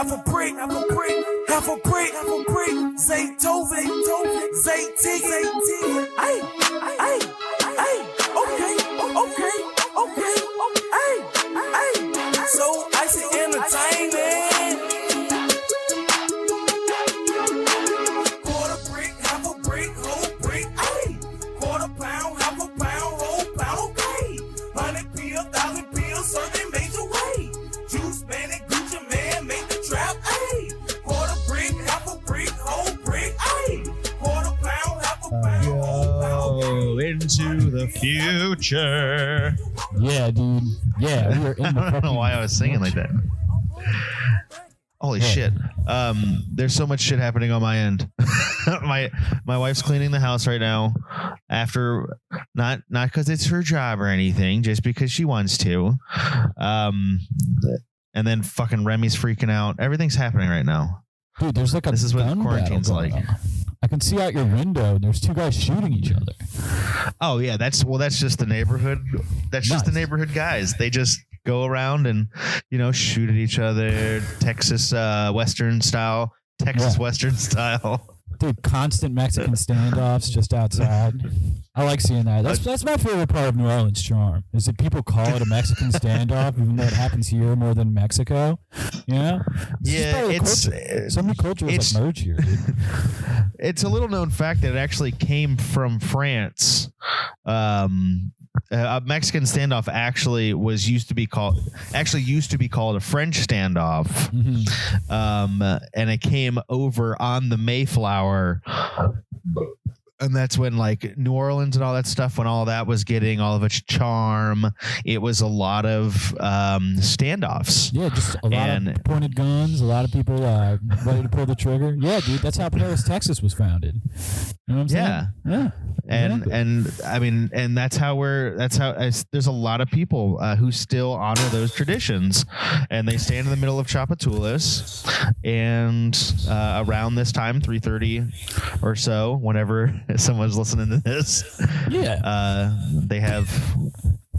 half a brick, half a brick, half a brick, half a brick. Zaytoven, Zaytig, ay, ay, ay, okay, okay, okay, ay, ay. So icy entertainment. Quarter brick, half a brick, whole brick, ay. Quarter pound, half a pound, whole pound, okay. 100 pills, 1,000 pills, so they made your way. Juice man and Gucci man made the trap, ay. Quarter brick, half a brick, whole brick, ay. Quarter pound, half a pound, whole pound. Go into the future. Yeah, dude. Yeah, we were in the I don't know why I was singing like that. Holy shit. There's so much shit happening on my end. my wife's cleaning the house right now after not because it's her job or anything, just because she wants to. And then fucking Remy's freaking out. Everything's happening right now. Dude, there's like a This is what gun quarantine's battle going like. on. I can see out your window and there's two guys shooting each other. Oh yeah, that's just the neighborhood. That's just the Nice. neighborhood guys. They just go around and shoot at each other. Texas Western style. Dude, constant Mexican standoffs just outside. I like seeing that. That's my favorite part of New Orleans charm, is that people call it a Mexican standoff, even though it happens here more than Mexico. You know? So many cultures like merge here, dude. It's a little known fact that it actually came from France. A Mexican standoff actually used to be called a French standoff. Mm-hmm. And it came over on the Mayflower. And that's when like New Orleans and all that stuff, when all that was getting all of its charm, it was a lot of standoffs. Yeah, just a lot of pointed guns, a lot of people ready to pull the trigger. Yeah, dude, that's how Paris, Texas was founded. You know what I'm saying? Yeah. And I mean, and that's how there's a lot of people who still honor those traditions, and they stand in the middle of Chapatulas, and around this time, 3:30 or so, whenever someone's listening to this, they have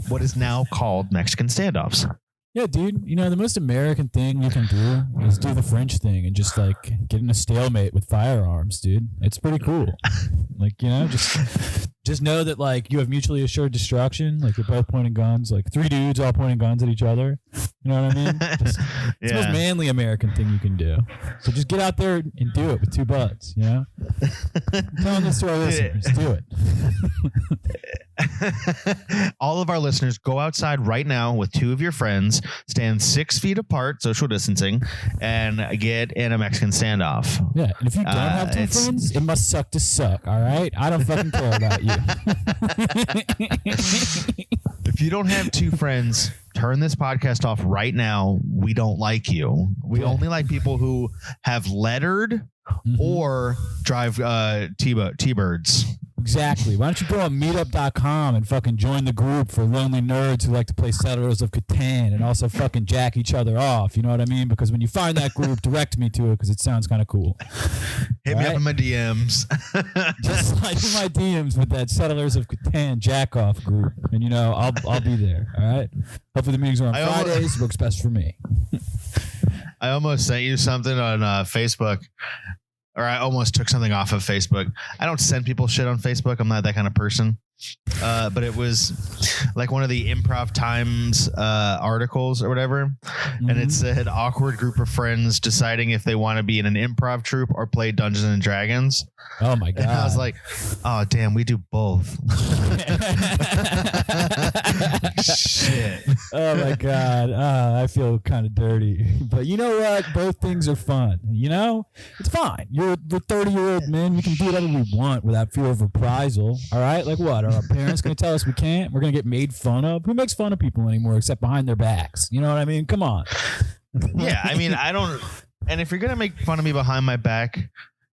what is now called Mexican standoffs. Yeah, dude. The most American thing you can do is do the French thing and just like get in a stalemate with firearms, dude. It's pretty cool. Like, just know that like you have mutually assured destruction. Like you're both pointing guns, like three dudes all pointing guns at each other. You know what I mean? It's the most manly American thing you can do. So just get out there and do it with two butts, I'm telling this to our listeners. Do it. All of our listeners, go outside right now with two of your friends, stand 6 feet apart, social distancing, and get in a Mexican standoff. Yeah, and if you don't have two friends, it must suck to suck, all right? I don't fucking care about you. If you don't have two friends, turn this podcast off right now. We don't like you. We only like people who have lettered or drive T-Birds. Exactly. Why don't you go on meetup.com and fucking join the group for lonely nerds who like to play Settlers of Catan and also fucking jack each other off. You know what I mean? Because when you find that group, direct me to it because it sounds kind of cool. Hit me up in my DMs. Just slide in my DMs with that Settlers of Catan jack off group, and I'll be there. All right. Hopefully the meetings are on Fridays. Works best for me. I almost sent you something on Facebook. Or I almost took something off of Facebook. I don't send people shit on Facebook. I'm not that kind of person. But it was like one of the Improv Times articles or whatever. And it said awkward group of friends deciding if they want to be in an improv troupe or play Dungeons and Dragons. Oh my God. And I was like, oh damn, we do both. Shit. Oh my God. I feel kind of dirty. But you know what? Both things are fun. It's fine. You're the 30-year-old men. We can do whatever we want without fear of reprisal. All right? Like what? Are our parents going to tell us we can't? We're going to get made fun of? Who makes fun of people anymore except behind their backs? You know what I mean? Come on. Yeah. I mean, I don't. And if you're going to make fun of me behind my back,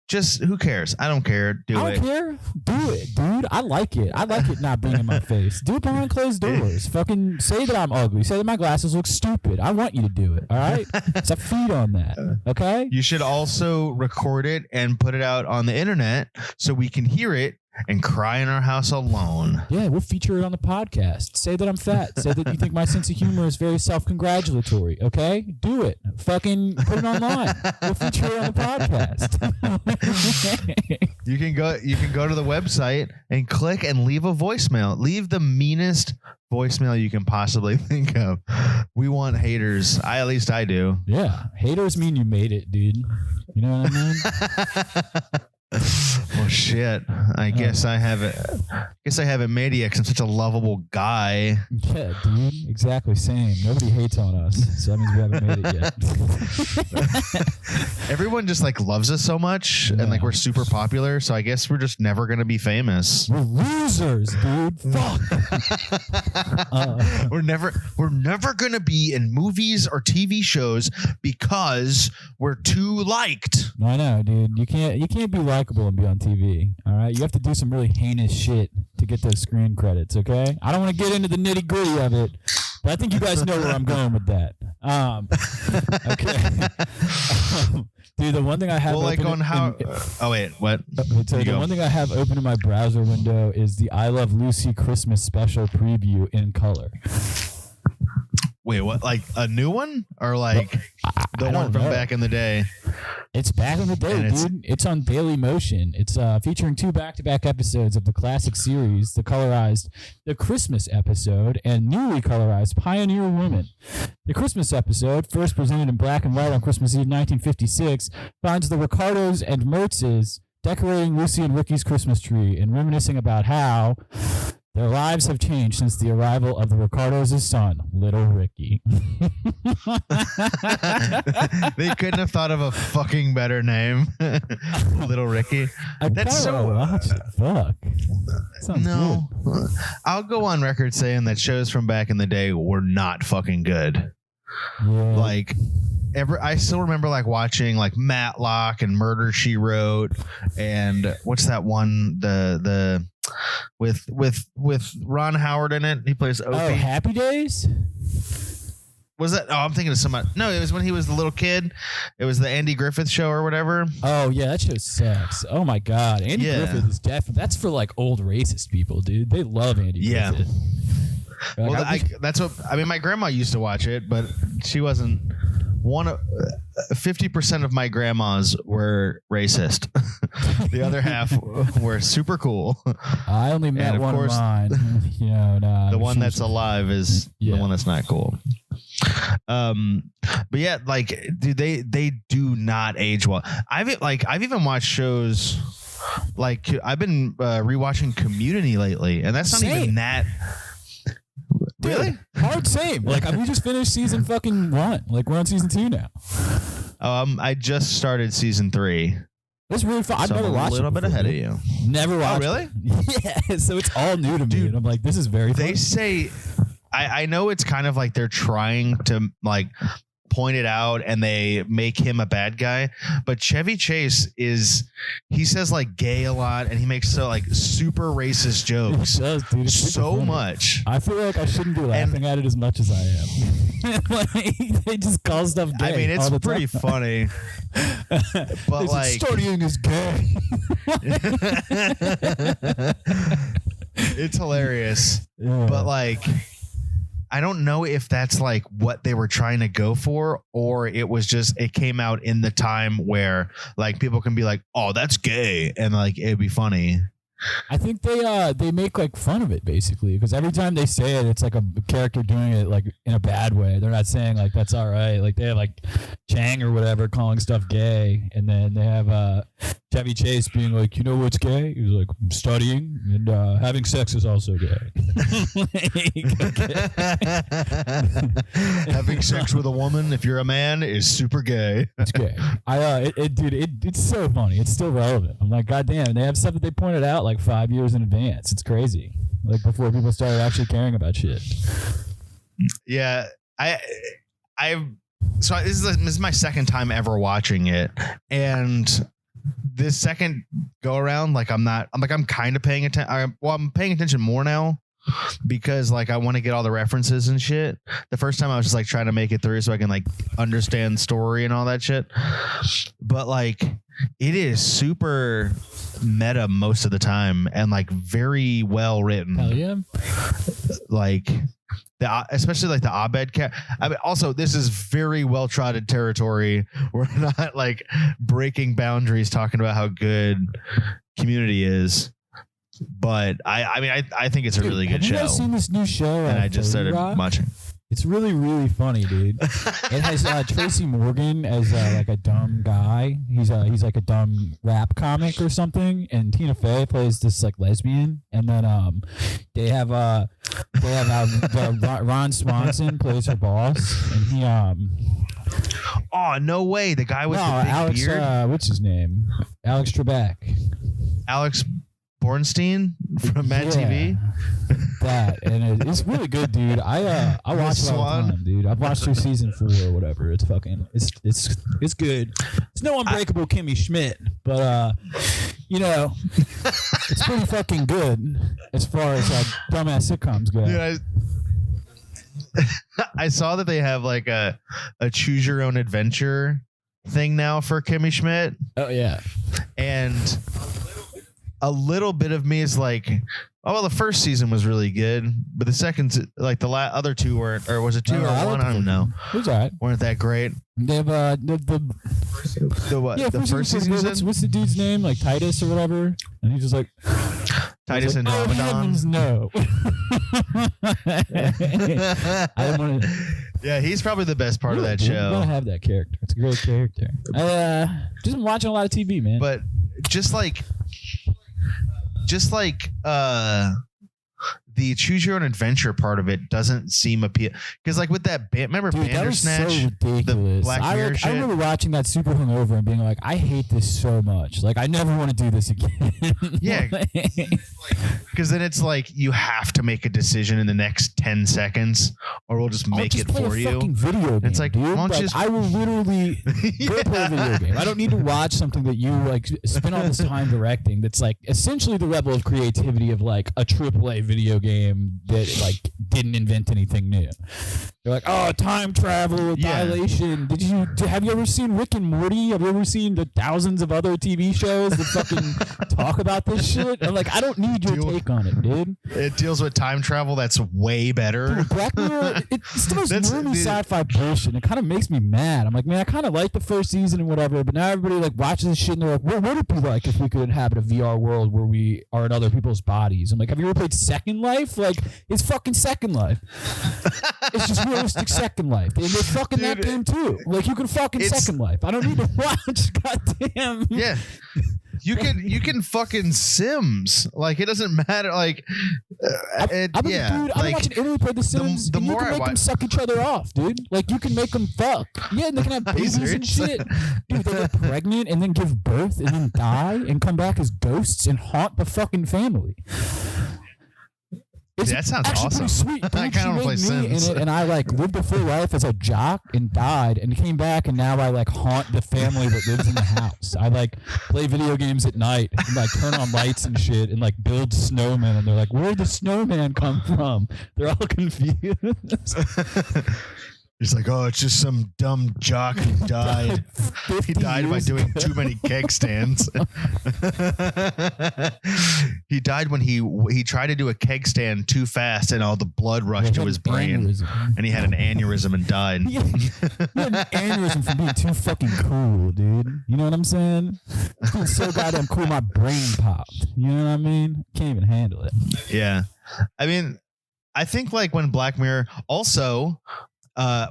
just who cares? I don't care. I don't care. Do it, dude. I like it. I like it not being in my face. Do it behind closed doors. Fucking say that I'm ugly. Say that my glasses look stupid. I want you to do it. All right? So feed on that. Okay? You should also record it and put it out on the internet so we can hear it and cry in our house alone. Yeah, we'll feature it on the podcast. Say that I'm fat. Say that you think my sense of humor is very self-congratulatory. Okay, do it. Fucking put it online. We'll feature it on the podcast. You can go to the website and click and leave a voicemail. Leave the meanest voicemail you can possibly think of. We want haters. At least I do. Yeah, haters mean you made it, dude. You know what I mean? Well, shit. I guess I haven't made it yet 'cause I'm such a lovable guy. Yeah, dude. Exactly. Same. Nobody hates on us, so that means we haven't made it yet. Everyone just like loves us so much, and like we're super popular. So I guess we're just never gonna be famous. We're losers, dude. Fuck. We're never gonna be in movies or TV shows because we're too liked. I know, dude. You can't be likable and be on TV. All right, you have to do some really heinous shit to get those screen credits. Okay, I don't want to get into the nitty gritty of it, but I think you guys know where I'm going with that. Okay, dude. The one thing I have well, like open on how. Oh wait, what? So the one thing I have open in my browser window is the I Love Lucy Christmas special preview in color. Wait, what? Like a new one or like the one from back in the day? It's back in the day, dude. It's on Daily Motion. It's featuring 2 back-to-back episodes of the classic series, the colorized The Christmas episode and newly colorized Pioneer Woman. The Christmas episode, first presented in black and white on Christmas Eve 1956, finds the Ricardos and Mertzes decorating Lucy and Ricky's Christmas tree and reminiscing about how their lives have changed since the arrival of the Ricardos' son, Little Ricky. They couldn't have thought of a fucking better name. Little Ricky. That's so watch it. Fuck. Sounds no. good. I'll go on record saying that shows from back in the day were not fucking good. Yeah. Like I still remember like watching like Matlock and Murder She Wrote and what's that one the with Ron Howard in it. He plays Opie. Oh, Happy Days? Was that? Oh, I'm thinking of somebody. No, it was when he was the little kid. It was the Andy Griffith show or whatever. Oh yeah, that show sucks. Oh my god, Andy Griffith is definitely that's for like old racist people, dude. They love Andy Griffith. Well, that's what I mean. My grandma used to watch it, but she wasn't. 50% of my grandmas were racist. The other half were super cool. I only met one of mine. The one that's alive is the one that's not cool. But yeah, like, dude, they do not age well. I've even watched shows like I've been rewatching Community lately, and that's not even that. Really? Hard same. Like we just finished season fucking 1. Like we're on season 2 now. I just started season 3. It's really fun. I've never watched it. A little bit ahead of you. Never watched. Oh, really? Yeah. So it's all new to me. Dude, and I'm like, this is very fun. They say, I know it's kind of like they're trying to like point it out and they make him a bad guy, but Chevy Chase he says like gay a lot and he makes so like super racist jokes. It does, dude. It's so funny. much. I feel like I shouldn't be laughing at it as much as I am. Like, they just call stuff gay. I mean, it's pretty funny. But like studying is gay. It's hilarious. Yeah. But like I don't know if that's like what they were trying to go for, or it was just it came out in the time where like people can be like, oh, that's gay, and like it'd be funny. I think they make like fun of it basically, because every time they say it, it's like a character doing it like in a bad way. They're not saying like that's all right. Like they have like Chang or whatever calling stuff gay, and then they have Chevy Chase being like, you know what's gay? He's like, studying and having sex is also gay. Having sex with a woman, if you're a man, is super gay. It's gay. It's so funny. It's still relevant. I'm like, goddamn, they have stuff that they pointed out like 5 years in advance. It's crazy. Like before people started actually caring about shit. Yeah, so this is my second time ever watching it, and this second go around, like I'm kind of paying attention. I'm paying attention more now. because like I want to get all the references and shit. The first time I was just like trying to make it through so I can like understand story and all that shit. But like it is super meta most of the time and like very well written. Hell yeah. Like especially like the Abed cat. I mean, also this is very well trodden territory. We're not like breaking boundaries talking about how good Community is. But I think it's a really good show. Have you guys seen this new show? And I just started watching. It's really, really funny, dude. It has Tracy Morgan as like a dumb guy. He's like a dumb rap comic or something, and Tina Fey plays this like lesbian. And then they have Ron Swanson plays her boss, and he Oh no way! The guy with the big Alex, beard. What's his name? Alex Trebek. Alex Bornstein from Mad TV. That and it's really good, dude. I watch it all the time, dude. I've watched through season 4 or whatever. It's fucking it's good. It's no Unbreakable Kimmy Schmidt, but you know, it's pretty fucking good as far as dumbass sitcoms go. Dude, I saw that they have like a choose your own adventure thing now for Kimmy Schmidt. Oh yeah, and a little bit of me is like, oh well, the first season was really good, but the second, like the other two weren't, or was it two or one? I don't know. It was alright. Weren't that great? They have the what? Yeah, the first season. What's the dude's name? Like Titus or whatever? And he's just like Titus and oh, heavens, no. I don't want to. Yeah, he's probably the best part of that show. You gotta have that character. It's a great character. Just been watching a lot of TV, man. But just like the choose your own adventure part of it doesn't seem appeal because like with that remember Bandersnatch, so ridiculous. The Black Mirror shit? I remember watching that super hungover and being like, I hate this so much. Like I never want to do this again. Yeah, because then it's like you have to make a decision in the next 10 seconds, or we'll just make it for you. Fucking video game, it's like, dude. Like, I will literally go play a video game. I don't need to watch something that you like spend all this time directing. That's like essentially the level of creativity of like a AAA video game that like didn't invent anything new. They're like, oh, time travel, dilation. Have you ever seen Rick and Morty? Have you ever seen the thousands of other TV shows that fucking talk about this shit? I'm like, I don't need your take on it, dude. It deals with time travel that's way better. Dude, Black Mirror, it's the most nerdy sci-fi bullshit. It kind of makes me mad. I'm like, man, I kind of like the first season and whatever, but now everybody like watches this shit and they're like, what would it be like if we could inhabit a VR world where we are in other people's bodies? I'm like, have you ever played Second Life? Like, it's fucking Second Life. It's just realistic Second Life. And they're fucking that game too. Like, you can fucking Second Life. I don't need to watch. Goddamn. Yeah. You can fucking Sims. Like, it doesn't matter. Like, dude, I've been watching Italy play The Sims. The more you can make them suck each other off, dude. Like, you can make them fuck. Yeah, and they can have babies and shit. Dude, they get pregnant and then give birth and then die and come back as ghosts and haunt the fucking family. That sounds awesome. Sweet. I kind of want to play Sims. And I like lived a full life as a jock and died and came back and now I like haunt the family that lives in the house. I like play video games at night and like turn on lights and shit and like build snowmen and they're like, where'd the snowman come from? They're all confused. He's like, oh, it's just some dumb jock who died. He died by doing too many keg stands. He died when he tried to do a keg stand too fast and all the blood rushed to his brain. And he had an aneurysm and died. He had an aneurysm from being too fucking cool, dude. You know what I'm saying? Being so goddamn cool, my brain popped. You know what I mean? Can't even handle it. Yeah. I mean, I think like when Black Mirror also... I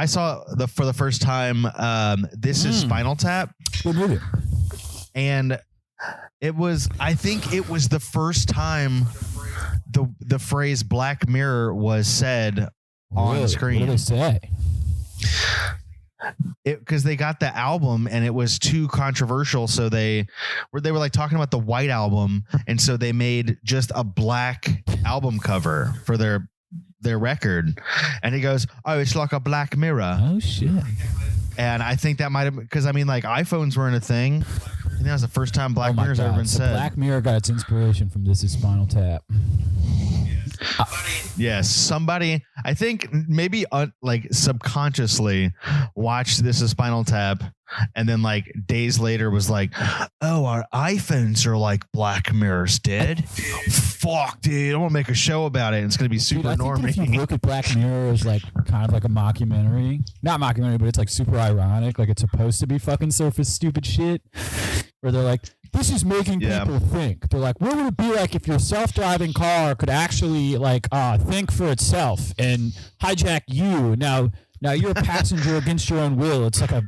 saw for the first time, This is Spinal Tap. Good movie. And I think it was the first time the phrase Black Mirror was said on screen. What did they say? Because they got the album and it was too controversial, so they were like talking about the White Album, and so they made just a black album cover for their record, and he goes, oh, it's like a Black Mirror. Oh shit. And I think that might have, because I mean, like, iPhones weren't a thing, and that was the first time Black Mirror's ever been said. Black Mirror got its inspiration from This is Spinal Tap. Yes, somebody, I think maybe like subconsciously watched This Is Spinal Tap, and then like days later was like, oh, our iPhones are like Black Mirror's dead. Fuck, dude, I want to make a show about it. It's gonna be super normie. If you look at Black Mirror as like kind of like a mockumentary, not mockumentary, but it's like super ironic. Like it's supposed to be fucking surface stupid shit, where they're like, this is making people think. They're like, what would it be like if your self-driving car could actually like think for itself and hijack you? Now you're a passenger against your own will. It's like a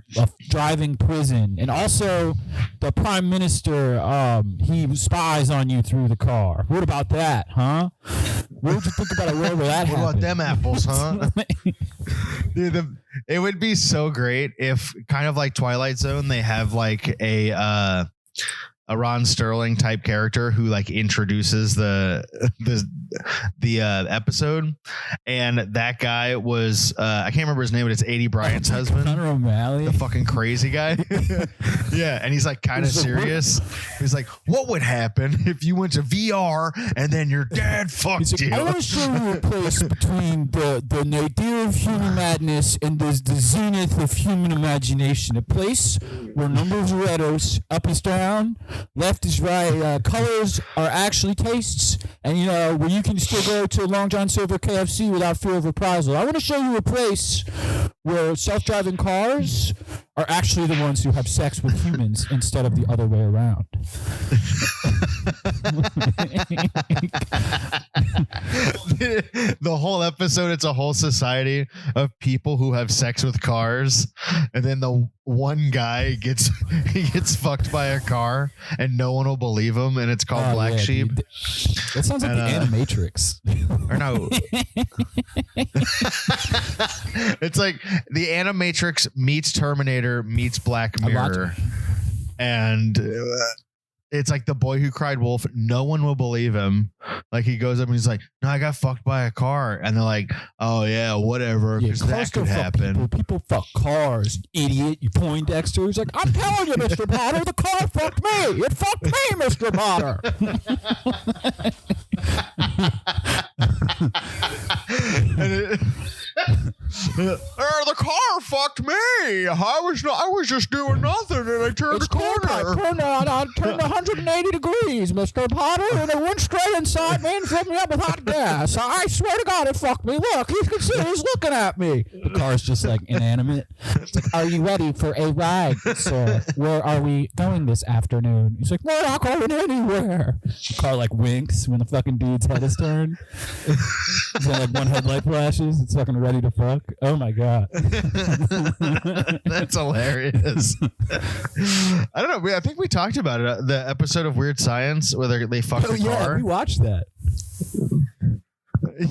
driving prison. And also the prime minister, he spies on you through the car. What about that, huh? What would you think about a world where that happened? What about them apples, huh? Dude, it would be so great if, kind of like Twilight Zone, they have like a Ron Sterling type character who like introduces the episode, and that guy was I can't remember his name, but it's A.D. Bryant's husband, Conor O'Malley, the fucking crazy guy. Yeah, and he's like kind of serious. He's like, what would happen if you went to VR and then your dad fucked like, you? I want to show you a place between the nadir of human madness and the zenith of human imagination. A place where numbers are letters, up is down, left is right, colors are actually tastes, and you know where you can still go to Long John Silver KFC without fear of reprisal. I want to show you a place where self-driving cars are actually the ones who have sex with humans instead of the other way around. The whole episode, it's a whole society of people who have sex with cars, and then the one guy gets fucked by a car and no one will believe him, and it's called Black Sheep. Dude. That sounds like the Animatrix. Or no. It's like the Animatrix meets Terminator meets Black Mirror, and it's like The Boy Who Cried Wolf. No one will believe him. Like he goes up and he's like, no, I got fucked by a car. And they're like, oh yeah, whatever. Because that could happen. People fuck cars, idiot. You Poindexter. He's like, I'm telling you, Mr. Potter, the car fucked me. It fucked me, Mr. Potter. The car fucked me. I was just doing nothing, and I turned the corner. I turned 180 degrees, Mr. Potter, and it went straight inside me and filled me up with hot gas. I swear to God, it fucked me. Look, you can see he's looking at me. The car's just like inanimate. It's like, are you ready for a ride, sir? Where are we going this afternoon? He's like, we're not going anywhere. The car like winks when the fucking dude's head is turned. He's got like one headlight flashes. It's fucking ready to fuck. Oh my God. That's hilarious. I don't know. I think we talked about it. The episode of Weird Science where they fucked the car. We watched that.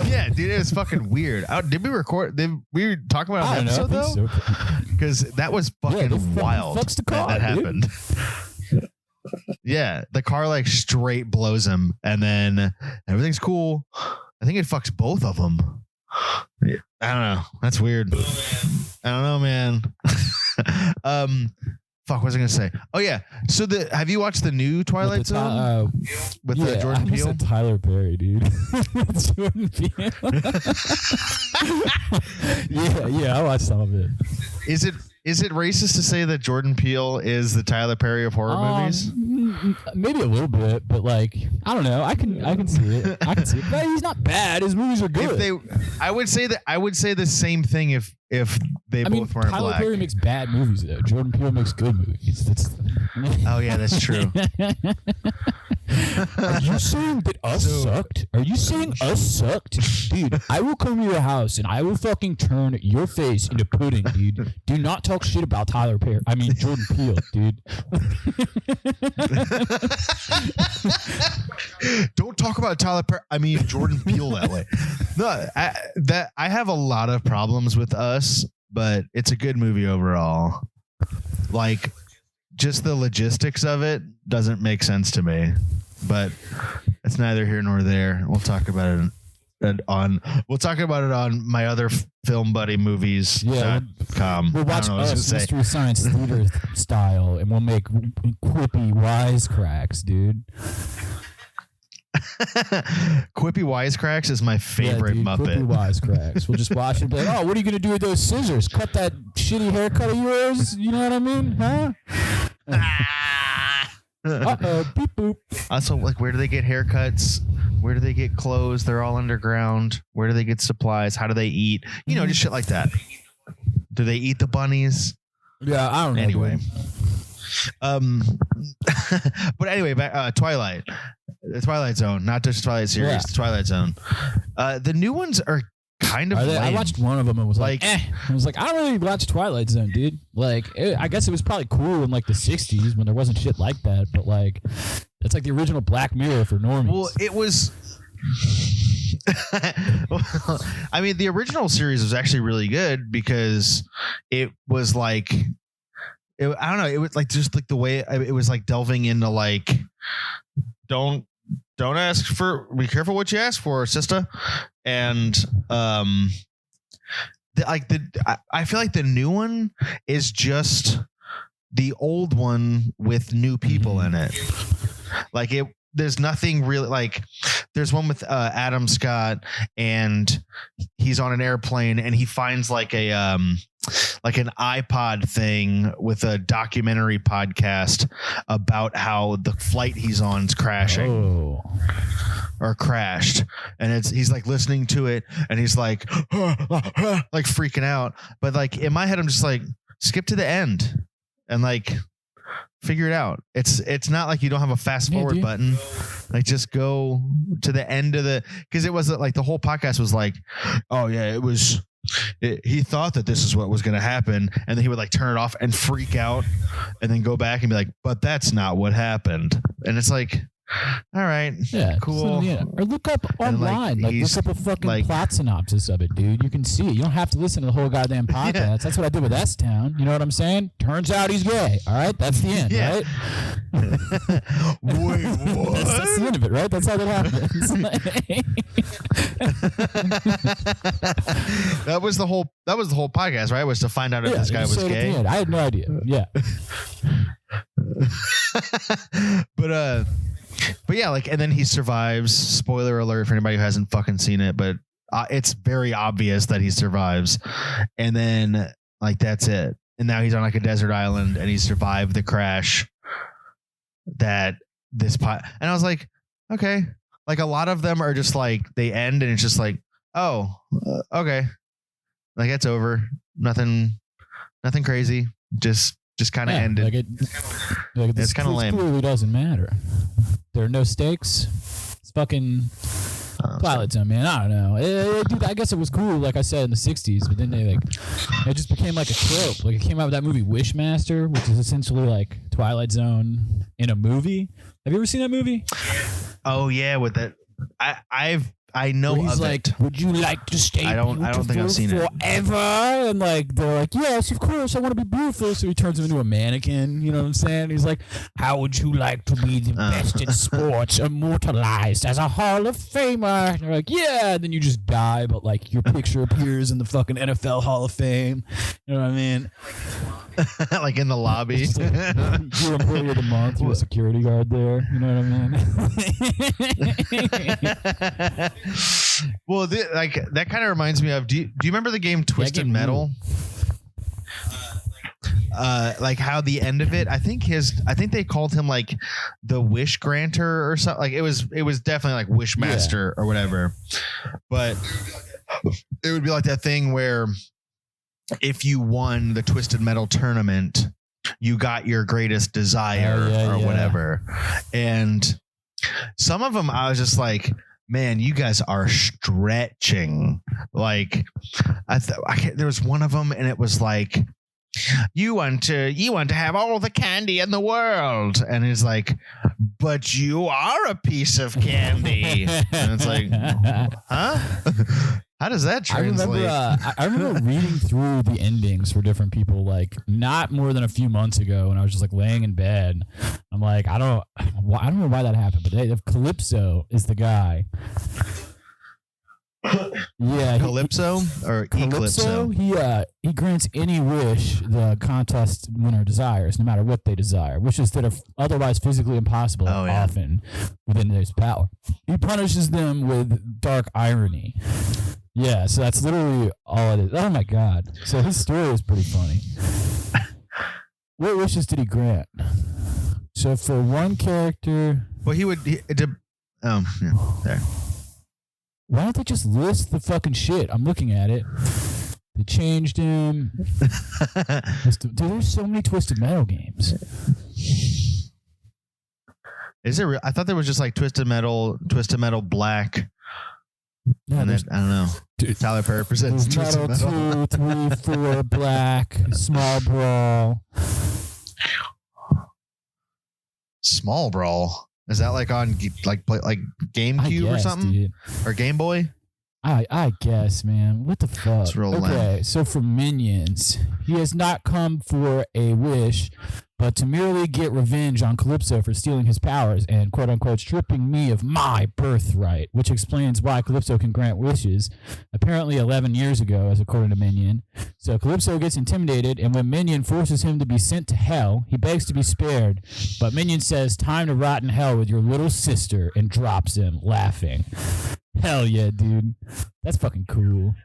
Yeah, dude, it was fucking weird. Did we record? Did we talk about it on the episode though? Because that was fucking wild. Fucks the car, that happened. Yeah, the car like straight blows him, and then everything's cool. I think it fucks both of them. I don't know. That's weird. I don't know, man. Fuck, what was I gonna say? Oh yeah. So have you watched the new Twilight Zone with Jordan Peele? Said Tyler Perry, dude. Jordan Peele. yeah, I watched some of it. Is it racist to say that Jordan Peele is the Tyler Perry of horror movies? Maybe a little bit, but like I don't know. I can see it. But he's not bad. His movies are good. I would say the same thing if they both weren't Tyler black. Perry makes bad movies though. Jordan Peele makes good movies. Oh yeah, that's true. Are you saying that us sucked? Are you saying us sucked? Dude, I will come to your house and I will fucking turn your face into pudding, dude. Do not talk shit about Tyler Perry. I mean Jordan Peele, dude. Don't talk about Tyler Perry. I mean Jordan Peele that way. No, I have a lot of problems with Us, but it's a good movie overall. Like, just the logistics of it doesn't make sense to me, but it's neither here nor there. We'll talk about it on my other film buddy movies. Yeah, we'll watch Us Mystery Science Theater style, and we'll make quippy wisecracks, dude. Quippy Wisecracks is my favorite dude, Muppet. Quippy Wisecracks. We'll just watch it and be like, oh, what are you going to do with those scissors? Cut that shitty haircut of yours? You know what I mean? Huh? Uh-oh, beep boop. Also, like, where do they get haircuts? Where do they get clothes? They're all underground. Where do they get supplies? How do they eat? You know, just shit like that. Do they eat the bunnies? Yeah, I don't know. Anyway. Dude. But anyway, back, Twilight. The Twilight Zone, not just Twilight series, Yeah. the Twilight Zone. The new ones are kind of lame. I watched one of them and was like, I was like, I don't really watch Twilight Zone, dude. Like, I guess it was probably cool in like the 60s when there wasn't shit like that, but like, it's like the original Black Mirror for normies. Well, it was. I mean, the original series was actually really good because it was like, I don't know, it was like just like the way it was like delving into like, don't ask for, be careful what you ask for, sister. And I feel like the new one is just the old one with new people in it. Like there's nothing really, like there's one with Adam Scott and he's on an airplane and he finds like an iPod thing with a documentary podcast about how the flight he's on is crashing or crashed. And he's like listening to it and he's like, like freaking out. But like in my head, I'm just like, skip to the end and like figure it out. It's not like you don't have a fast forward button. Like just go to the end of because it wasn't like the whole podcast was like, oh yeah, he thought that this is what was going to happen. And then he would like turn it off and freak out and then go back and be like, but that's not what happened. And it's like, all right, yeah, cool. Or look up online, like look up a fucking plot synopsis of it, dude. You can see it. You don't have to listen to the whole goddamn podcast. Yeah. That's what I did with S-Town. You know what I'm saying? Turns out he's gay. All right, that's the end, right? Wait, what? That's the end of it, right? That's how that happens. That was the whole podcast, right? Was to find out if this guy was gay. I had no idea. Yeah. But yeah, like, and then he survives. Spoiler alert for anybody who hasn't fucking seen it, but it's very obvious that he survives. And then, like, that's it. And now he's on like a desert island, and he survived the crash. And I was like, okay. Like a lot of them are just like they end, and it's just like, oh, okay, like it's over. Nothing crazy. Just kind of ended. It's kind of lame. Clearly doesn't matter. There are no stakes. It's fucking Twilight Zone, man. I don't know. Dude, I guess it was cool, like I said, in the 60s, but then it just became like a trope. Like it came out with that movie Wishmaster, which is essentially like Twilight Zone in a movie. Have you ever seen that movie? Oh yeah, with that. I know he's of like, it. would you like to stay I don't think I've seen it. forever? And like they're like, yes, of course, I want to be beautiful. So he turns him into a mannequin. You know what I'm saying? He's like, how would you like to be the best in sports, immortalized as a Hall of Famer? And they're like, yeah. And then you just die, but like your picture appears in the fucking NFL Hall of Fame. You know what I mean? Like in the lobby. You're employee of the month. You're a security guard there. You know what I mean? Well, like that kind of reminds me of. Do you remember the game Twisted Metal? Like how the end of it. I think they called him like the Wish Granter or something. Like it was definitely like Wishmaster or whatever. But it would be like that thing where if you won the Twisted Metal tournament, you got your greatest desire or whatever. And some of them, I was just like, man, you guys are stretching. Like, there was one of them, and it was like, you want to have all the candy in the world, and it's like, but you are a piece of candy, and it's like, huh? How does that translate? I remember reading through the endings for different people, like not more than a few months ago, and I was just like laying in bed. I'm like, I don't know why that happened, but Calypso is the guy Yeah, Calypso or Eclipso? He grants any wish the contest winner desires, no matter what they desire. Wishes that are otherwise physically impossible are often within his power. He punishes them with dark irony. Yeah, so that's literally all it is. Oh my god! So his story is pretty funny. What wishes did he grant? So for one character, well, there. Why don't they just list the fucking shit? I'm looking at it. They changed him. Dude, there's so many Twisted Metal games. Is it real? I thought there was just like Twisted Metal Black. No, and then, I don't know. Dude, Tyler Perry presents Twisted Metal 2, 3, 4, Black, Small Brawl. Small Brawl. Is that like on like GameCube or something? Dude. Or Game Boy? I guess, man. What the fuck? It's real okay, lame. So for Minions, he has not come for a wish, but to merely get revenge on Calypso for stealing his powers and quote unquote stripping me of my birthright, which explains why Calypso can grant wishes, apparently 11 years ago, as according to Minion. So Calypso gets intimidated, and when Minion forces him to be sent to hell, he begs to be spared, but Minion says, "Time to rot in hell with your little sister," and drops him, laughing. Hell yeah, dude. That's fucking cool.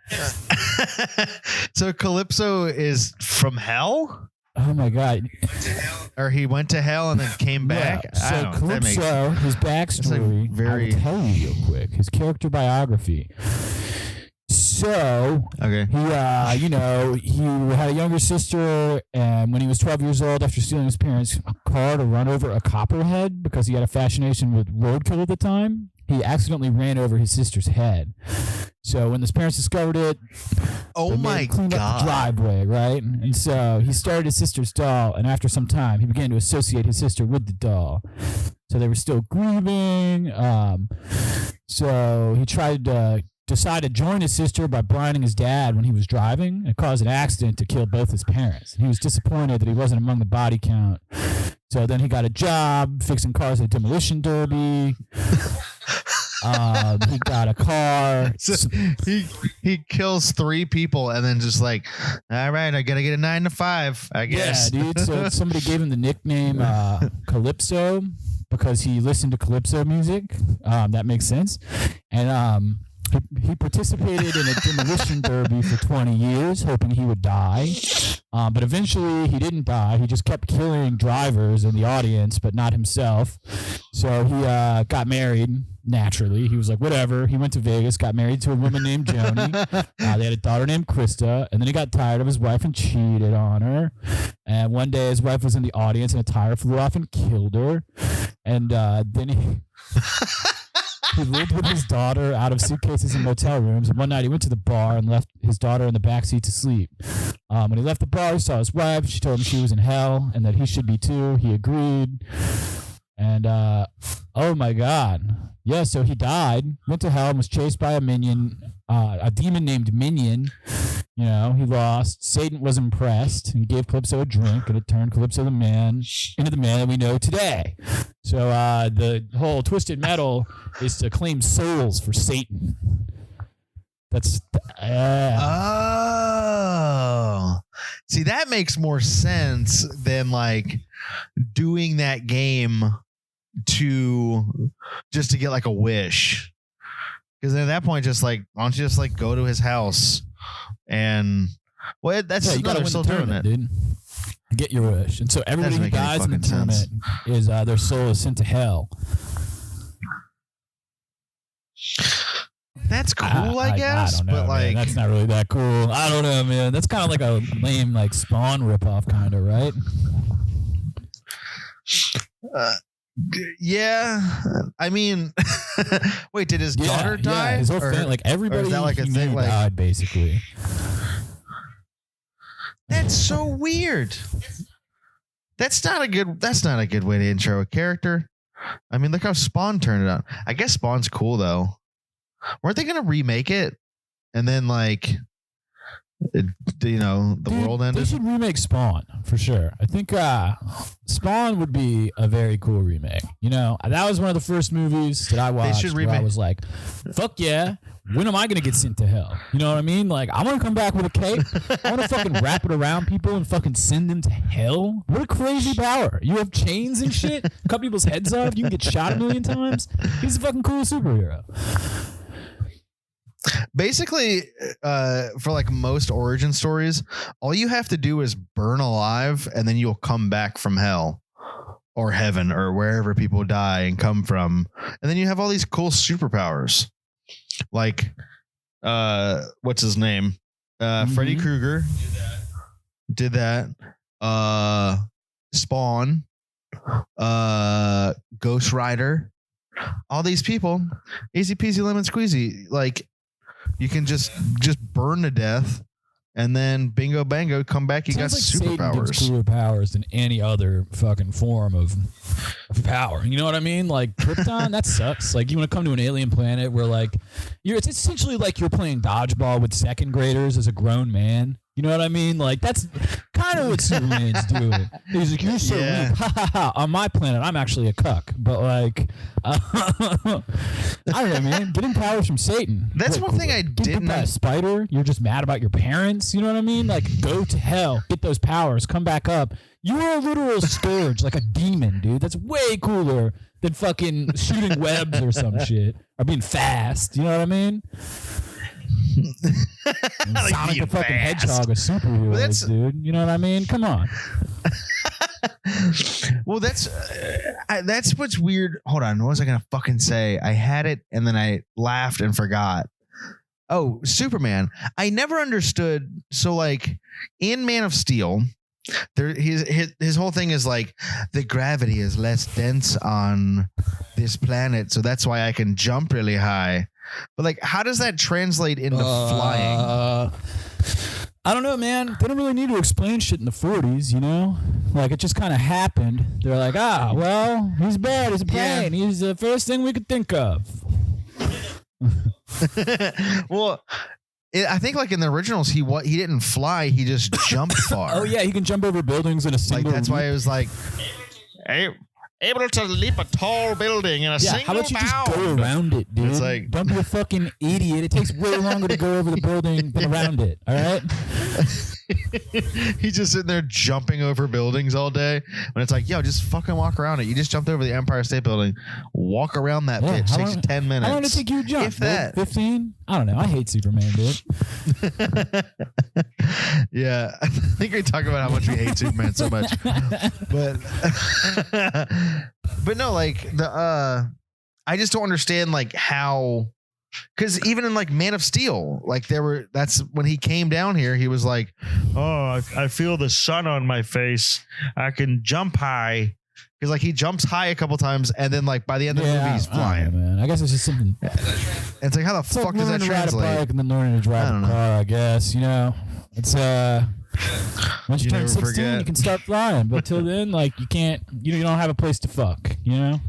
So Calypso is from hell? Oh my god. Or he went to hell and then came back? Yeah. So Calypso, his backstory, I will tell you real quick. His character biography. So, okay. He had a younger sister, and when he was 12 years old, after stealing his parents' car to run over a copperhead because he had a fascination with roadkill at the time, he accidentally ran over his sister's head. So when his parents discovered it, oh my god, up the driveway, right? And so he started his sister's doll, and after some time, he began to associate his sister with the doll. So they were still grieving. So he decided to join his sister by blinding his dad when he was driving and caused an accident to kill both his parents. He was disappointed that he wasn't among the body count. So then he got a job fixing cars at a demolition derby. He got a car. So he kills 3 people and then just like, all right, I gotta get a 9 to 5, I guess. Yeah, dude. So somebody gave him the nickname Calypso because he listened to Calypso music. That makes sense. And he participated in a demolition derby for 20 years, hoping he would die. But eventually he didn't die. He just kept killing drivers in the audience, but not himself. So he got married naturally. He was like, whatever. He went to Vegas, got married to a woman named Joni. They had a daughter named Krista. And then he got tired of his wife and cheated on her. And one day his wife was in the audience and a tire flew off and killed her. And then he... He lived with his daughter out of suitcases in motel rooms. And one night he went to the bar and left his daughter in the backseat to sleep. When he left the bar, he saw his wife. She told him she was in hell and that he should be too. He agreed. And, oh my God. Yeah, so he died, went to hell, and was chased by a demon named Minion. You know, he lost. Satan was impressed and gave Calypso a drink, and it turned Calypso into the man that we know today. So the whole Twisted Metal is to claim souls for Satan. That's oh, see, that makes more sense than like doing that game to get like a wish. Because at that point, just like, why don't you just like go to his house and that's they're still doing it, dude. Get your wish. And so everybody who dies in the tournament is their soul is sent to hell. That's cool, I guess. I don't know, but like, man. That's not really that cool. I don't know, man. That's kind of like a lame like Spawn ripoff, kind of, right? Yeah, I mean, wait, did his daughter die? Yeah, his whole family, like everybody, like a thing, like, died basically. That's so weird. That's not a good way to intro a character. I mean, look how Spawn turned it out. I guess Spawn's cool though. Weren't they gonna remake it? And then like the world They ended. should remake Spawn for sure. I think Spawn would be a very cool remake. That was one of the first movies that I watched where I was like, fuck yeah. When am I going to get sent to hell? You know what I mean? Like, I want to come back with a cape. I want to fucking wrap it around people and fucking send them to hell. What a crazy power. You have chains and shit. Cut people's heads off. You can get shot a million times. He's a fucking cool superhero. Basically, for like most origin stories, all you have to do is burn alive and then you'll come back from hell or heaven or wherever people die and come from. And then you have all these cool superpowers. Like, what's his name? Freddy Krueger did that. Spawn, Ghost Rider, all these people, easy peasy lemon squeezy. Like, you can just burn to death. And then bingo bango, come back. You got superpowers. Satan gives cooler powers than any other fucking form of power. You know what I mean? Like Krypton, that sucks. Like you want to come to an alien planet where like it's essentially like you're playing dodgeball with second graders as a grown man. You know what I mean? Like that's kind of what Superman's doing. He's like, you're so weak. Ha ha ha. On my planet, I'm actually a cuck. But like, I don't know, man. Getting powers from Satan. That's one thing I didn't. A spider. You're just mad about your parents. You know what I mean? Like, go to hell. Get those powers. Come back up. You're a literal scourge, like a demon, dude. That's way cooler than fucking shooting webs or some shit or being fast. You know what I mean? Like Sonic the fucking Hedgehog, a superhero, dude. You know what I mean? Come on. Well, that's what's weird. Hold on, what was I gonna fucking say? I had it and then I laughed and forgot. Oh, Superman. I never understood. So, like in Man of Steel, his whole thing is like the gravity is less dense on this planet, so that's why I can jump really high. But like, how does that translate into flying? I don't know, man. They don't really need to explain shit in the 40s, you know? Like, it just kind of happened. They're like, well, he's bad. He's a plane. Yeah. He's the first thing we could think of. Well, I think like in the originals, he didn't fly. He just jumped far. Oh, yeah. He can jump over buildings in a single Like, that's why it was like... Able to leap a tall building in a single bound. How about you just go around it, dude? It's like, don't be a fucking idiot. It takes way longer to go over the building than around it. All right. He's just sitting there jumping over buildings all day. When it's like, yo, just fucking walk around it. You just jumped over the Empire State Building. Walk around that bitch. Takes you 10 minutes. How long did it take you to jump? If that. 15? I don't know. I hate Superman, dude. Yeah, I think we talk about how much we hate Superman so much, but no, like I just don't understand like how, because even in like Man of Steel, like that's when he came down here, he was like, oh, I feel the sun on my face, I can jump high. Because like he jumps high a couple times, and then like by the end of the movie, he's flying. Man, I guess it's just something. It's like, how the fuck does that translate? Ride a bike and then learning to drive a car. I guess, you know, it's once you turn 16, you can start flying. But till then, like you can't. You don't have a place to fuck. You know.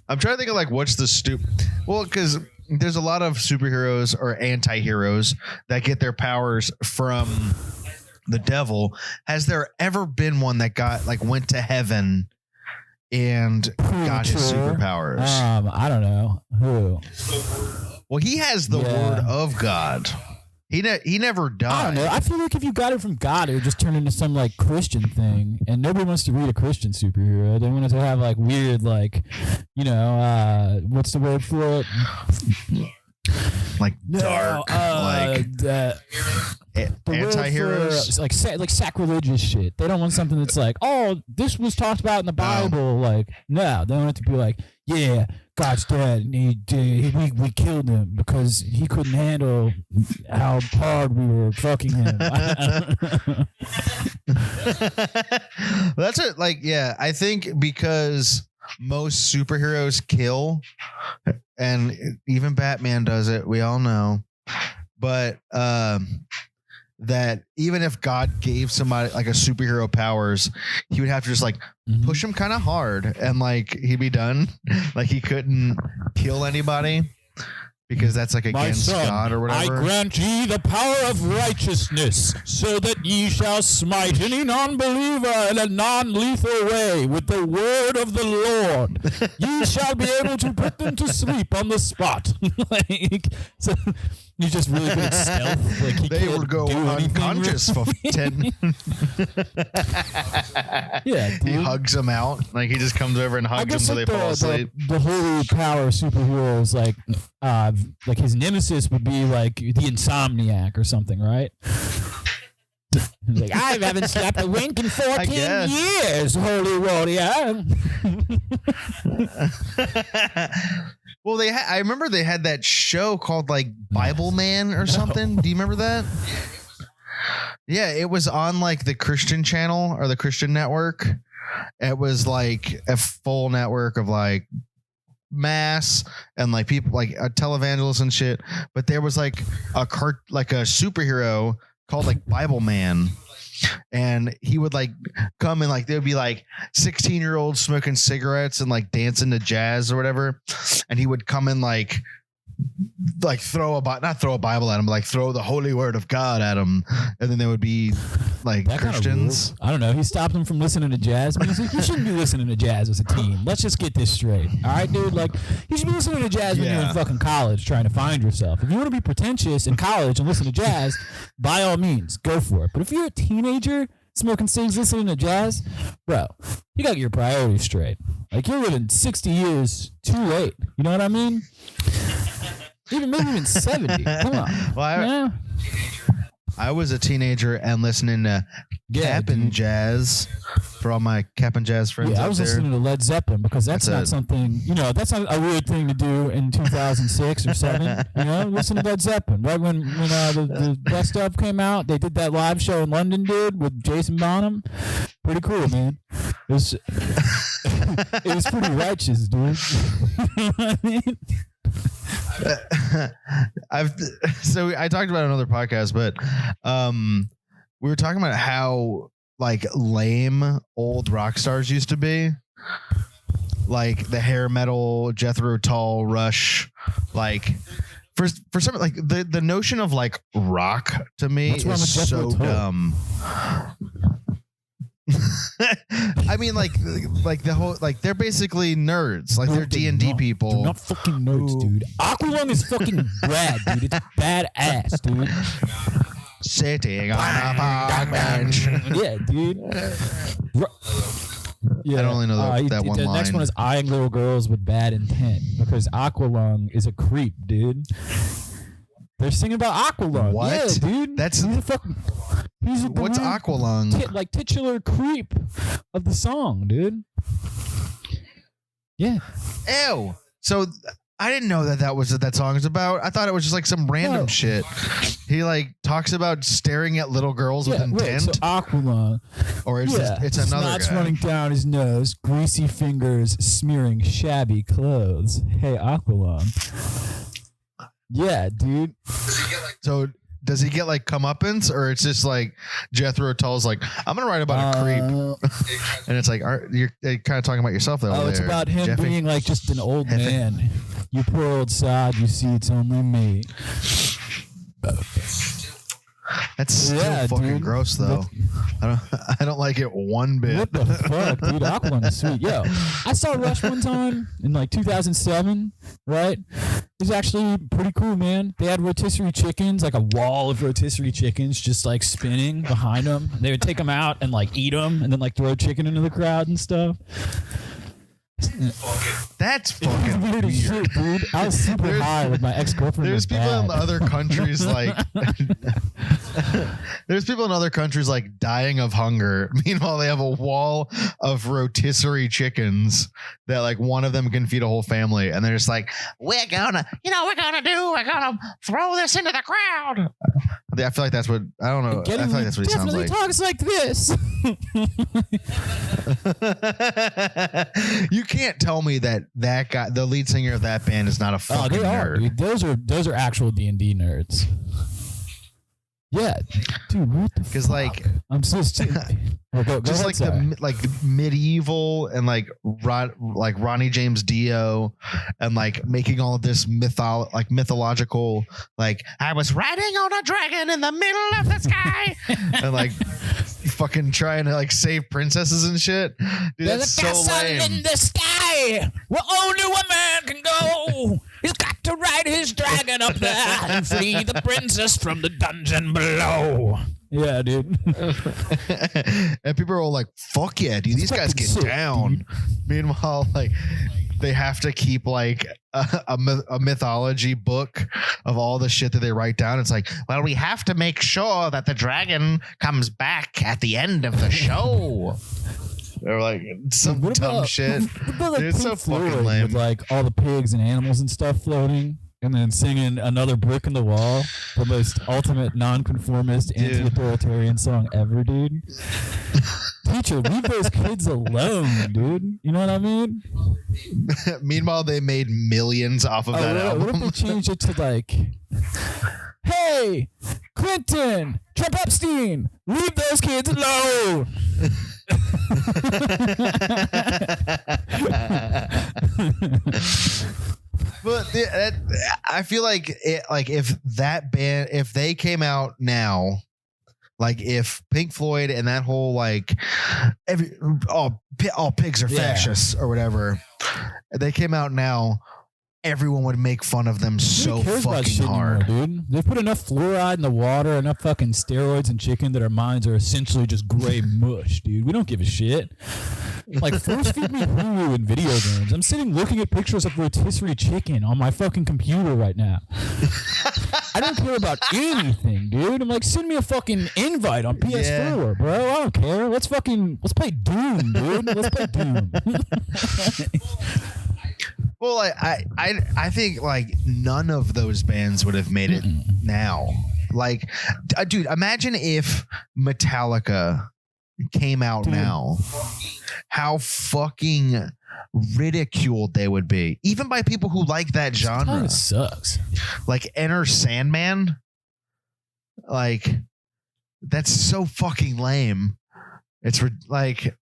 I'm trying to think of like what's the Well, because there's a lot of superheroes or anti-heroes that get their powers from the devil. Has there ever been one that went to heaven and got his superpowers? I don't know who. Well, he has the word of God. He never died. I don't know. I feel like if you got it from God, it would just turn into some like Christian thing, and nobody wants to read a Christian superhero. They want it to have like weird, like, you know, what's the word for it? Like dark, anti-heroes, like sacrilegious shit. They don't want something that's like, oh, this was talked about in the Bible. Like, no, they want it to be like, yeah, God's dead, and we killed him because he couldn't handle how hard we were fucking him. That's it. Like, yeah, I think because most superheroes kill, and even Batman does it. We all know, but that even if God gave somebody like a superhero powers, he would have to just like push him kind of hard and like he'd be done. Like he couldn't kill anybody. because that's like My against son, God or I whatever. grant ye the power of righteousness, so that ye shall smite any non-believer in a non-lethal way with the word of the Lord. Ye shall be able to put them to sleep on the spot. So he's just really good at stealth. Like he They can't would go do anything unconscious for 10. Yeah, He dude. hugs them out. Like he just comes over and I hugs them guess so like they fall asleep. the holy power superhero is like his nemesis would be like the insomniac or something, right? He's like, I haven't slept a wink in 14 guess. years, holy warrior. Well, I remember they had that show called like Bible Man or something. Do you remember that? Yeah, it was on like the Christian channel or the Christian network. It was like a full network of like mass and like people like televangelists and shit. But there was like a superhero called like Bible Man. And he would like come and like there would be like 16-year-olds smoking cigarettes and like dancing to jazz or whatever. And he would come and like not throw a Bible at him, but like throw the holy word of God at him. And then there would be like That kind of Christians. rules. I don't know. He stopped him from listening to jazz music. You shouldn't be listening to jazz as a teen. Let's just get this straight. All right, dude? Like, you should be listening to jazz when you're in fucking college trying to find yourself. If you want to be pretentious in college and listen to jazz, by all means, go for it. But if you're a teenager smoking cigs, listening to jazz, bro, you got your priorities straight. Like, you're living 60 years too late. You know what I mean? Maybe even 70. Come on. Well, I was a teenager and listening to cap and jazz for all my cap and jazz friends. Yeah, I out was there. listening to Led Zeppelin because that's not something, that's not a weird thing to do in 2006 or 7. Listen to Led Zeppelin. Right when the best of came out, they did that live show in London, dude, with Jason Bonham. Pretty cool, man. It was, it was pretty righteous, dude. You know what I mean? So I talked about it on another podcast, but we were talking about how like lame old rock stars used to be, like the hair metal, Jethro Tull, Rush. Like for some, like the notion of like rock to me is so dumb. I mean, like the whole, like they're basically nerds, like they're D&D people. They're not fucking nerds, dude. Aqualung is fucking rad, dude. It's badass, dude. Sitting on a park bench. Yeah, dude. Yeah, I don't only know that one the line. next one is eyeing little girls with bad intent because Aqualung is a creep, dude. They're singing about Aqualung. What? Yeah, dude. What's Aqualung? Like titular creep of the song, dude. Yeah. Ew. So I didn't know that was what that song is about. I thought it was just like some random shit. He like talks about staring at little girls with intent. Right, so Aqualung. Or it's another Snot's guy. running down his nose, greasy fingers smearing shabby clothes. Hey, Aqualung. Yeah, dude. So does he get like comeuppance, or it's just like Jethro Tull's like, I'm gonna write about a creep, and it's like you're kind of talking about yourself though. It's about him Jeffy. being like just an old man. You poor old sod. You see, it's only me. That's still fucking dude. gross though. I don't like it one bit. What the fuck, dude? Aqualung is sweet. Yo, I saw Rush one time in like 2007, right? It was actually pretty cool, man. They had rotisserie chickens, like a wall of rotisserie chickens just like spinning behind them. They would take them out and like eat them and then like throw chicken into the crowd and stuff. That's fucking Weird as shit, dude. I was super high with my ex-girlfriend. There's people in other countries like there's people in other countries like dying of hunger. Meanwhile, they have a wall of rotisserie chickens that like one of them can feed a whole family, and they're just like, we're gonna throw this into the crowd. I feel like that's what I don't know. I feel like that's what he sounds like. Talks like this. You can't tell me that guy, the lead singer of that band, is not a fucking they are, nerd. dude. Those are actual D&D nerds. Yeah, dude, what the fuck? Because like I'm just go just ahead, like sorry. the like medieval and like Ronnie James Dio and like making all of this mythological like I was riding on a dragon in the middle of the sky and like fucking trying to like save princesses and shit. Dude, There's that's a so castle lame. in the sky where only one man can go. He's got to ride his dragon up there and free the princess from the dungeon below. Yeah, dude. And people are all like, fuck yeah, dude, these guys get sick, down. dude. Meanwhile, like they have to keep like a mythology book of all the shit that they write down. It's like, well, we have to make sure that the dragon comes back at the end of the show. They're like some What dumb about- shit. what about, like, Dude, it's so Pink Floyd fucking lame. with like all the pigs and animals and stuff floating, and then singing "Another Brick in the Wall," the most ultimate nonconformist, Dude. anti-authoritarian song ever, dude. Teacher, leave those kids alone, dude. You know what I mean? Meanwhile, they made millions off of that What if album. they changed it to like, "Hey, Clinton, Trump Epstein, leave those kids alone." But I feel like if that band, if they came out now, like if Pink Floyd and that whole like all pigs are Yeah. fascists or whatever, they came out now, everyone would make fun of them so Who cares about fucking shit hard. anymore, dude? They've put enough fluoride in the water, enough fucking steroids and chicken that our minds are essentially just gray mush, dude. We don't give a shit. Like, force feed me Hulu and video games. I'm sitting looking at pictures of rotisserie chicken on my fucking computer right now. I don't care about anything, dude. I'm like, send me a fucking invite on PS4, bro. I don't care. Let's play Doom, dude. Let's play Doom. Well, I think like none of those bands would have made it now. Like, dude, imagine if Metallica came out now. How fucking ridiculed they would be, even by people who like that genre. It sucks. Like Enter Sandman. Like, that's so fucking lame. It's like.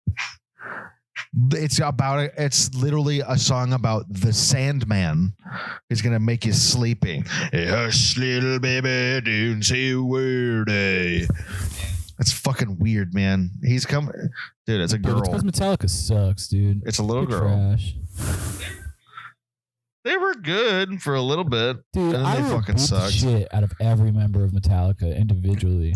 It's literally a song about the Sandman who's gonna make you sleepy. Hey, hush, little baby, don't say a word. That's fucking weird, man. He's coming, dude. It's a Dude, it's girl. because Metallica sucks, dude. It's a little They're girl. trash. They were good for a little bit, Dude, and then I they would fucking beat the sucked. shit out of every member of Metallica individually.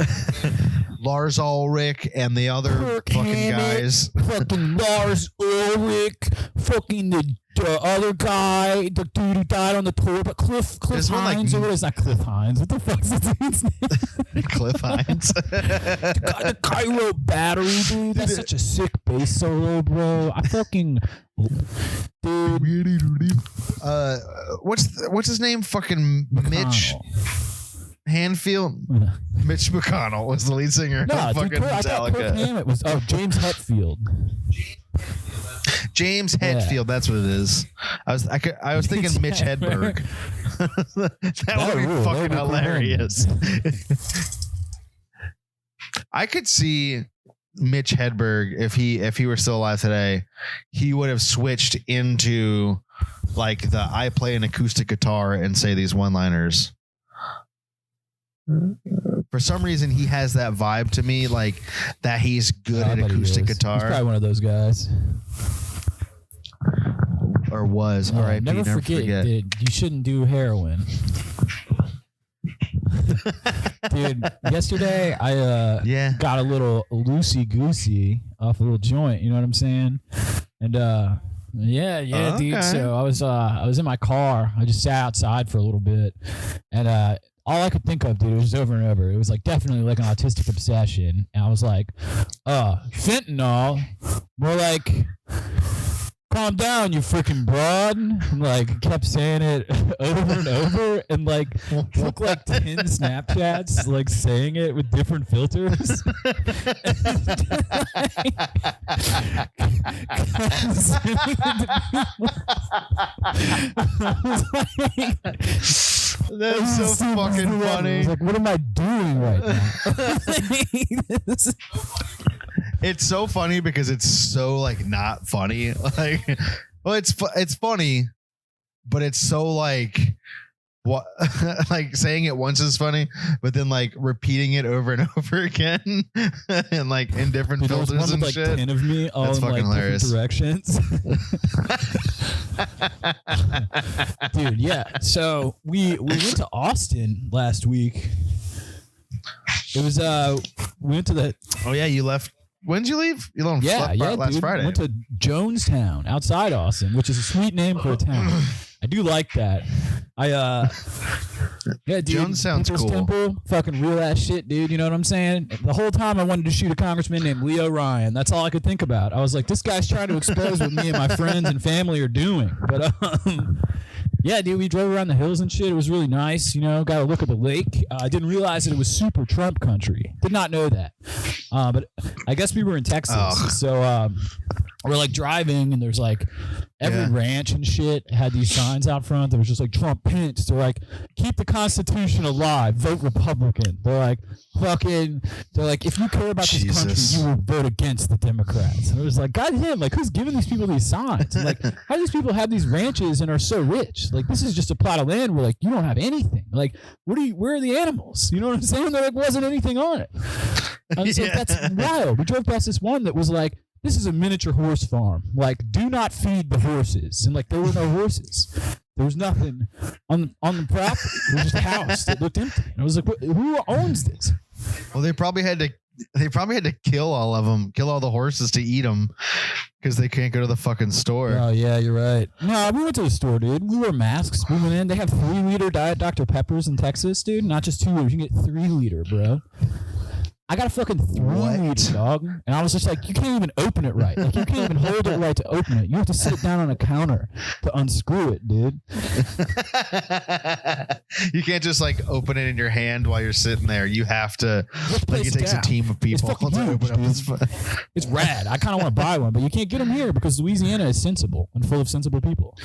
Lars Ulrich and the other Kirk fucking Hammett, guys. fucking Lars Ulrich, fucking the other guy, the dude who died on the tour, but Cliff There's one, like, Hines, or what is that? Cliff Hines? What the fuck is that dude's name? Cliff Hines. The guy who wrote Battery, dude. That's such a sick bass solo, bro. I fucking, dude. What's his name? Fucking Mitch Hanfield. Mitch McConnell was the lead singer No, of dude, fucking I thought Kirk Metallica. Hammett was James Hetfield. James Hetfield, that's what it is. I was thinking Mitch Hedberg. That would be rule. fucking That'd be cool, hilarious. I could see Mitch Hedberg if he were still alive today, he would have switched into like the I play an acoustic guitar and say these one-liners. For some reason, he has that vibe to me, like that he's good I at bet he acoustic is. guitar. He's probably one of those guys. Or was. All right, never forget that you shouldn't do heroin. Dude, yesterday I Yeah. got a little loosey goosey off a little joint, you know what I'm saying? And yeah, dude. Okay. So I was in my car. I just sat outside for a little bit, and all I could think of, dude, it was over and over. It was like definitely like an autistic obsession. And I was like, fentanyl, more like, calm down, you freaking broad. And like kept saying it over and over, and like took like 10 Snapchats like saying it with different filters. That's so fucking funny. I was like, what am I doing right now? It's so funny because it's so like not funny. Like, well, it's funny, but it's so like what like saying it once is funny, but then like repeating it over and over again and like in different filters one and with, like, shit. 10 of me all That's in like fucking hilarious. different directions. Dude, yeah. So we went to Austin last week. It was we went to the Oh yeah, you left. When did you leave? You left last dude. Friday. Went to Jonestown outside Austin, which is a sweet name for a town. I do like that. Yeah, dude. Jonestown's People's cool. Temple, fucking real ass shit, dude. You know what I'm saying? The whole time I wanted to shoot a congressman named Leo Ryan. That's all I could think about. I was like, this guy's trying to expose what me and my friends and family are doing. But yeah, dude, we drove around the hills and shit. It was really nice. You know, got a look at the lake. I didn't realize that it was super Trump country. Did not know that. But I guess we were in Texas. Ugh. So we're like driving, and there's like every ranch and shit had these signs out front that was just like Trump Pence. They're like, keep the Constitution alive, vote Republican. They're like, they're like, if you care about this country, you will vote against the Democrats. And it was like, God damn, like who's giving these people these signs? And like, how do these people have these ranches and are so rich? Like, this is just a plot of land where like you don't have anything. Like, where are the animals? You know what I'm saying? There like wasn't anything on it. I was like, that's wild. We drove past this one that was like, this is a miniature horse farm. Like, do not feed the horses. And like, there were no horses. There was nothing on the property. It was just a house that looked empty. And I was like, who owns this? Well, they probably had to kill all of them, kill all the horses to eat them because they can't go to the fucking store. Oh yeah, you're right. No, we went to the store, dude. We wore masks. We went in. They have 3-liter Diet Dr. Peppers in Texas, dude. Not just 2 liters. You can get 3-liter, bro. I got a fucking 3-liter, dog. And I was just like, you can't even open it right. Like, you can't even hold it right to open it. You have to sit it down on a counter to unscrew it, dude. You can't just like open it in your hand while you're sitting there. You have to, like, it takes a team of people to open up this. It's rad. I kind of want to buy one, but you can't get them here because Louisiana is sensible and full of sensible people.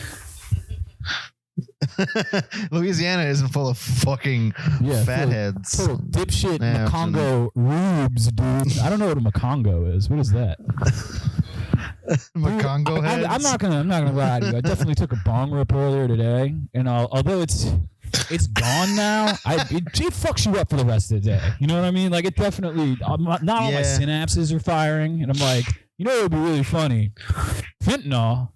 Louisiana isn't full of fucking fatheads. Total dipshit Macongo rubes, dude. I don't know what a Macongo is. What is that? Macongo heads? I'm not gonna lie to you. I definitely took a bong rip earlier today, and although it's gone now, it fucks you up for the rest of the day. You know what I mean? Like, it definitely not all my synapses are firing, and I'm like, you know, it would be really funny. Fentanyl.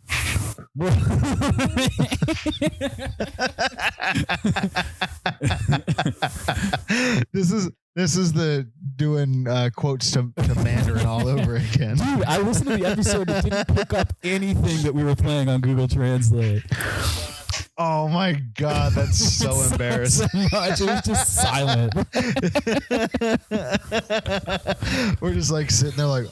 This is the doing quotes to Mandarin all over again. Dude, I listened to the episode and didn't pick up anything that we were playing on Google Translate. Oh my God, that's so embarrassing. So much. It was just silent. We're just like sitting there like,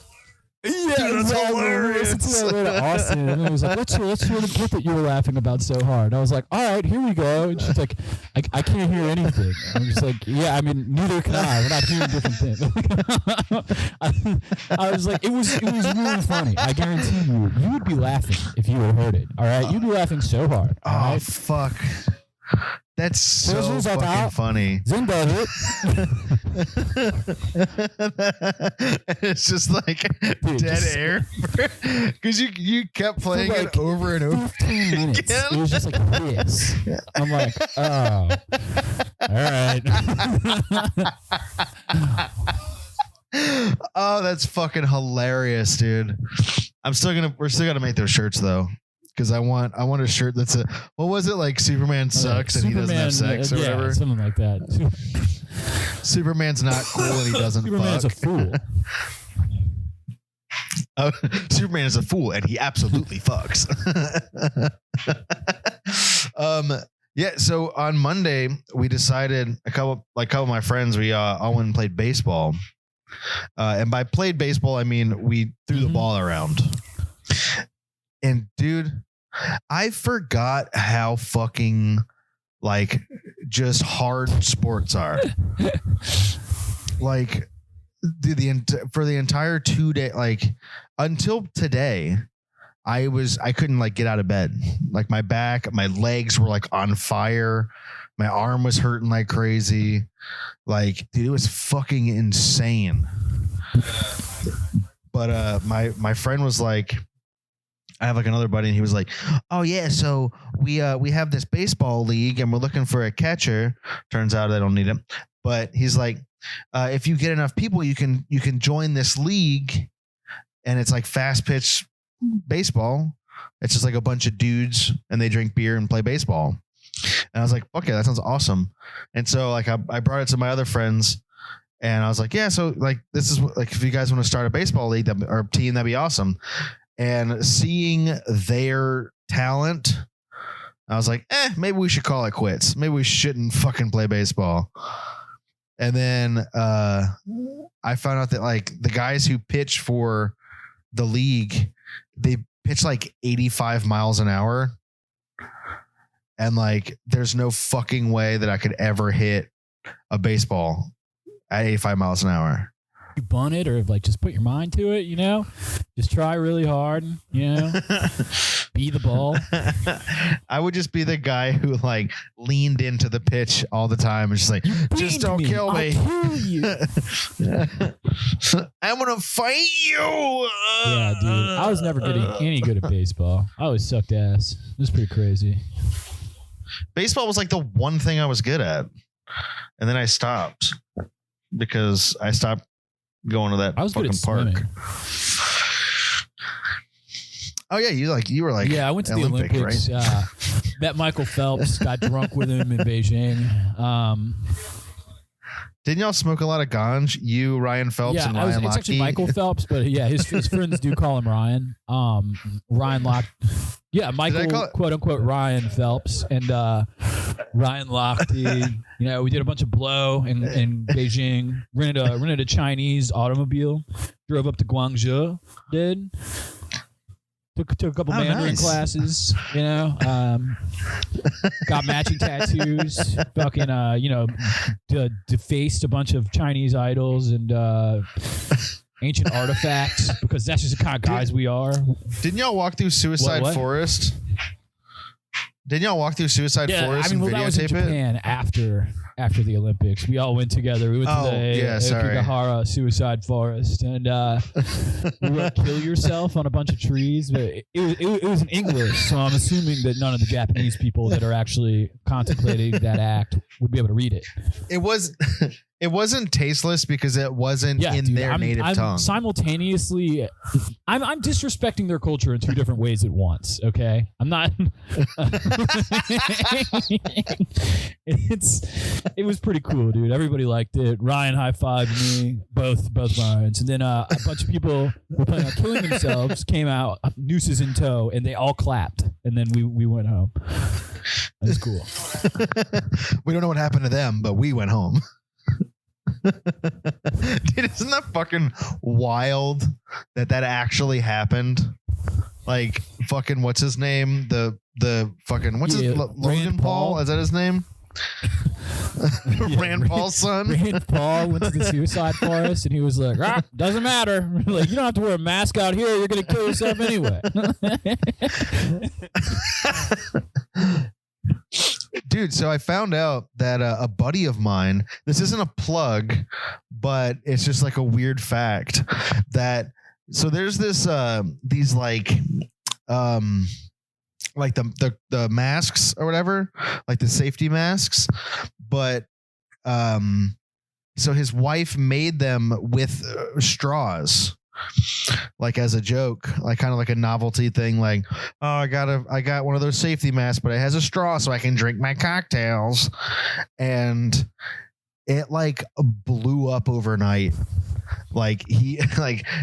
yeah, that's hilarious. I listened to that to Austin, and it was like, let's hear the bit that you were laughing about so hard. And I was like, all right, here we go. And she's like, I can't hear anything. And I'm just like, yeah, I mean, neither can I. We're not hearing different things. I was like, it was really funny. I guarantee you would be laughing if you had heard it. All right, you'd be laughing so hard. Oh right? fuck. That's so fucking funny. It's just like dead air because you kept playing like it over and over. 15 minutes. It was just like this. I'm like, oh, all right. Oh, that's fucking hilarious, dude. We're still gonna make those shirts though. Because I want a shirt that's what was it, like Superman sucks and he doesn't have sex or whatever? Something like that. Superman's not cool and he doesn't Superman's fuck. A fool. Superman is a fool and he absolutely fucks. Yeah, so on Monday we decided a couple of my friends, we all went and played baseball. And by played baseball I mean we threw the ball around. And dude, I forgot how fucking like just hard sports are. Like, dude, for the entire 2 day, like until today, I couldn't like get out of bed. Like my back, my legs were like on fire. My arm was hurting like crazy. Like, dude, it was fucking insane. But my friend was like, I have like another buddy, and he was like, "Oh yeah, so we have this baseball league, and we're looking for a catcher. Turns out I don't need him." But he's like, "If you get enough people, you can join this league, and it's like fast pitch baseball. It's just like a bunch of dudes, and they drink beer and play baseball." And I was like, "Okay, that sounds awesome." And so like I brought it to my other friends. And I was like, yeah, so like, this is like, if you guys want to start a baseball league or team, that'd be awesome. And seeing their talent, I was like, maybe we should call it quits. Maybe we shouldn't fucking play baseball. And then I found out that like the guys who pitch for the league, they pitch like 85 miles an hour. And like, there's no fucking way that I could ever hit a baseball at 85 miles an hour. You bunt it, or like just put your mind to it, you know? Just try really hard, you know? Be the ball. I would just be the guy who like leaned into the pitch all the time and just like, just don't kill me. I'll kill you. I'm gonna fight you. Yeah, dude. I was never getting any good at baseball. I always sucked ass. It was pretty crazy. Baseball was like the one thing I was good at. And then I stopped because I stopped going to that I was fucking good at park. swimming. Oh yeah, you were like, yeah, I went to Olympic, the Olympics. right? Met Michael Phelps, got drunk with him in Beijing. Didn't y'all smoke a lot of ganj? You, Ryan Phelps, and Ryan Lochte? It's actually Michael Phelps, but yeah, his friends do call him Ryan. Ryan Lochte. Yeah, Michael, quote unquote, Ryan Phelps, and Ryan Lochte. You know, we did a bunch of blow in Beijing. Rented a Chinese automobile. Drove up to Guangzhou. Took a couple Mandarin classes, you know. Got matching tattoos. Fucking, defaced a bunch of Chinese idols and ancient artifacts because that's just the kind of guys we are. Didn't y'all walk through Suicide Forest? Didn't y'all walk through Suicide Forest and videotape that was in Japan after the Olympics. We all went together. We went to the Okigahara Suicide Forest, and we wrote "kill yourself" on a bunch of trees. But it was in English, so I'm assuming that none of the Japanese people that are actually contemplating that act would be able to read it. It wasn't tasteless because it wasn't in their native tongue. Simultaneously, I'm disrespecting their culture in two different ways at once. Okay, I'm not. It was pretty cool, dude. Everybody liked it. Ryan high-fived me, both Ryans, and then a bunch of people were planning on killing themselves. Came out, nooses in tow, and they all clapped. And then we went home. That was cool. We don't know what happened to them, but we went home. Dude, isn't that fucking wild that actually happened? Like fucking what's his name? The fucking Logan Paul? Is that his name? Rand Paul's son. Rand Paul went to the suicide forest and he was like, doesn't matter. Like, you don't have to wear a mask out here. You're gonna kill yourself anyway. Dude, so I found out that a buddy of mine, this isn't a plug, but it's just like a weird fact that, so there's this, these like the masks or whatever, like the safety masks, but, so his wife made them with straws. Like as a joke, like kind of like a novelty thing, like, oh, I got one of those safety masks, but it has a straw so I can drink my cocktails. And it like blew up overnight. Like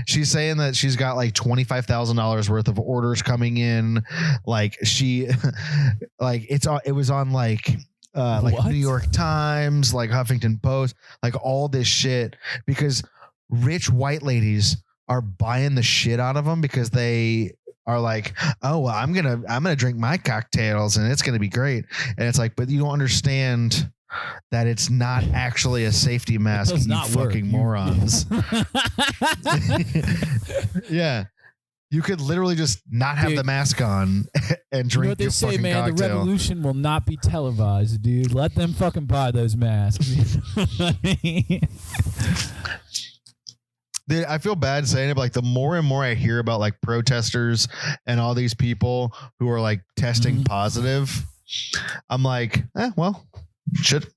she's saying that she's got like $25,000 worth of orders coming in. Like it was on like New York Times, like Huffington Post, like all this shit, because rich white ladies are buying the shit out of them because they are like, oh, well, I'm gonna drink my cocktails and it's gonna be great. And it's like, but you don't understand that it's not actually a safety mask. You fucking morons. Yeah. You could literally just not have the mask on and You know drink what they your say, fucking man? cocktail. The revolution will not be televised, dude. Let them fucking buy those masks. You know what I mean? Dude, I feel bad saying it, but like the more and more I hear about like protesters and all these people who are like testing positive, I'm like, well, you shouldn't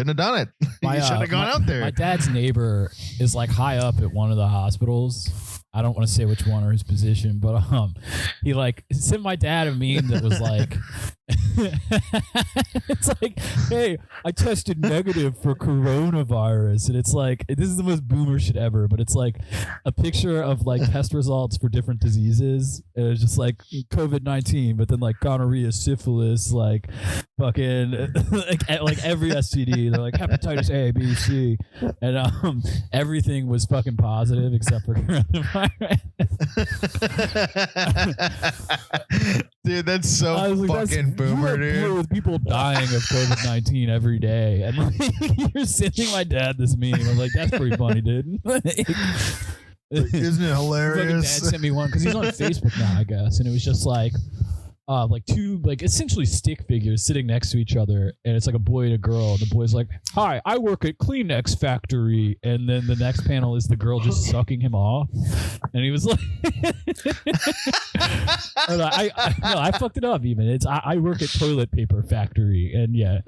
have done it. You shouldn't have gone out there. My dad's neighbor is like high up at one of the hospitals. I don't want to say which one or his position, but he like sent my dad a meme that was like, it's like, hey, I tested negative for coronavirus, and it's like, this is the most boomer shit ever, but it's like a picture of like test results for different diseases, and it's just like COVID-19, but then like gonorrhea, syphilis, like fucking like every STD, they're like hepatitis A, B, C, and everything was fucking positive except for coronavirus. Dude, that's so like, fucking boomer, you deal dude. with people dying of COVID-19 every day, and like, you're sending my dad this meme. I'm like, that's pretty funny, dude. Isn't it hilarious? Dad sent me one because he's on Facebook now, I guess, and it was just like two like essentially stick figures sitting next to each other, and it's like a boy and a girl, and the boy's like, "Hi, I work at Kleenex factory," and then the next panel is the girl just sucking him off, and he was like, I fucked it up. Even I work at toilet paper factory, and yeah.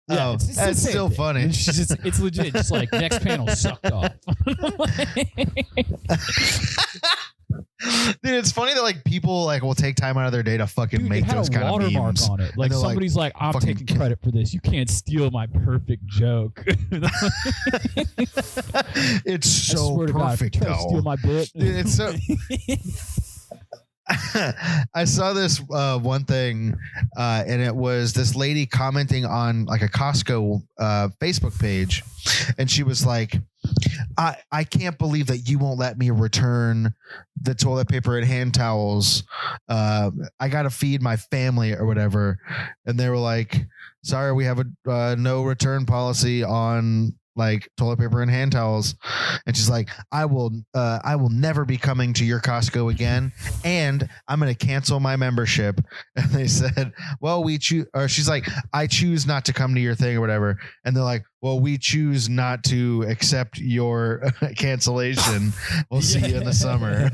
Yeah, it's that's still thing. funny. It's legit. Just like next panel sucked off. Dude, it's funny that like people like will take time out of their day to fucking Dude, make it had those a kind of watermark memes on it. Like somebody's like, I'm fucking taking credit for this. You can't steal my perfect joke. It's I so swear to God, if you perfect try to steal though. my bit. Dude, it's so. I saw this one thing, and it was this lady commenting on like a Costco Facebook page, and she was like, I can't believe that you won't let me return the toilet paper and hand towels. I got to feed my family or whatever. And they were like, sorry, we have a no return policy on like toilet paper and hand towels. And she's like, I will never be coming to your Costco again, and I'm going to cancel my membership. And they said, well, we choose, or she's like, I choose not to come to your thing or whatever. And they're like, well, we choose not to accept your cancellation. We'll see you in the summer.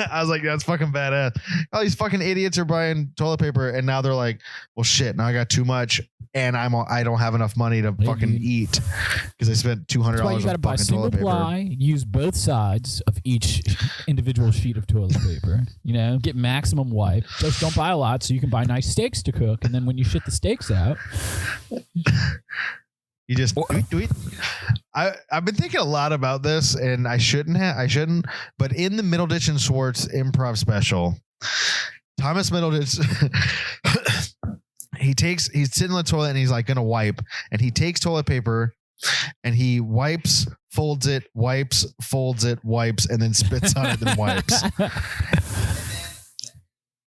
I was like, that's fucking badass. All these fucking idiots are buying toilet paper, and now they're like, well, shit, now I got too much, and I don't have enough money to fucking eat because I spent $200 That's why you gotta on buy fucking single toilet paper. ply, use both sides of each individual sheet of toilet paper. You know, get maximum wipe. Just don't buy a lot so you can buy nice steaks to cook, and then when you shit the steaks out, you just tweet. I've been thinking a lot about this, and I shouldn't. But in the Middleditch and Schwartz improv special, Thomas Middleditch, he's sitting on the toilet and he's like gonna wipe, and he takes toilet paper and he wipes, folds it, wipes, folds it, wipes, and then spits on it, then wipes.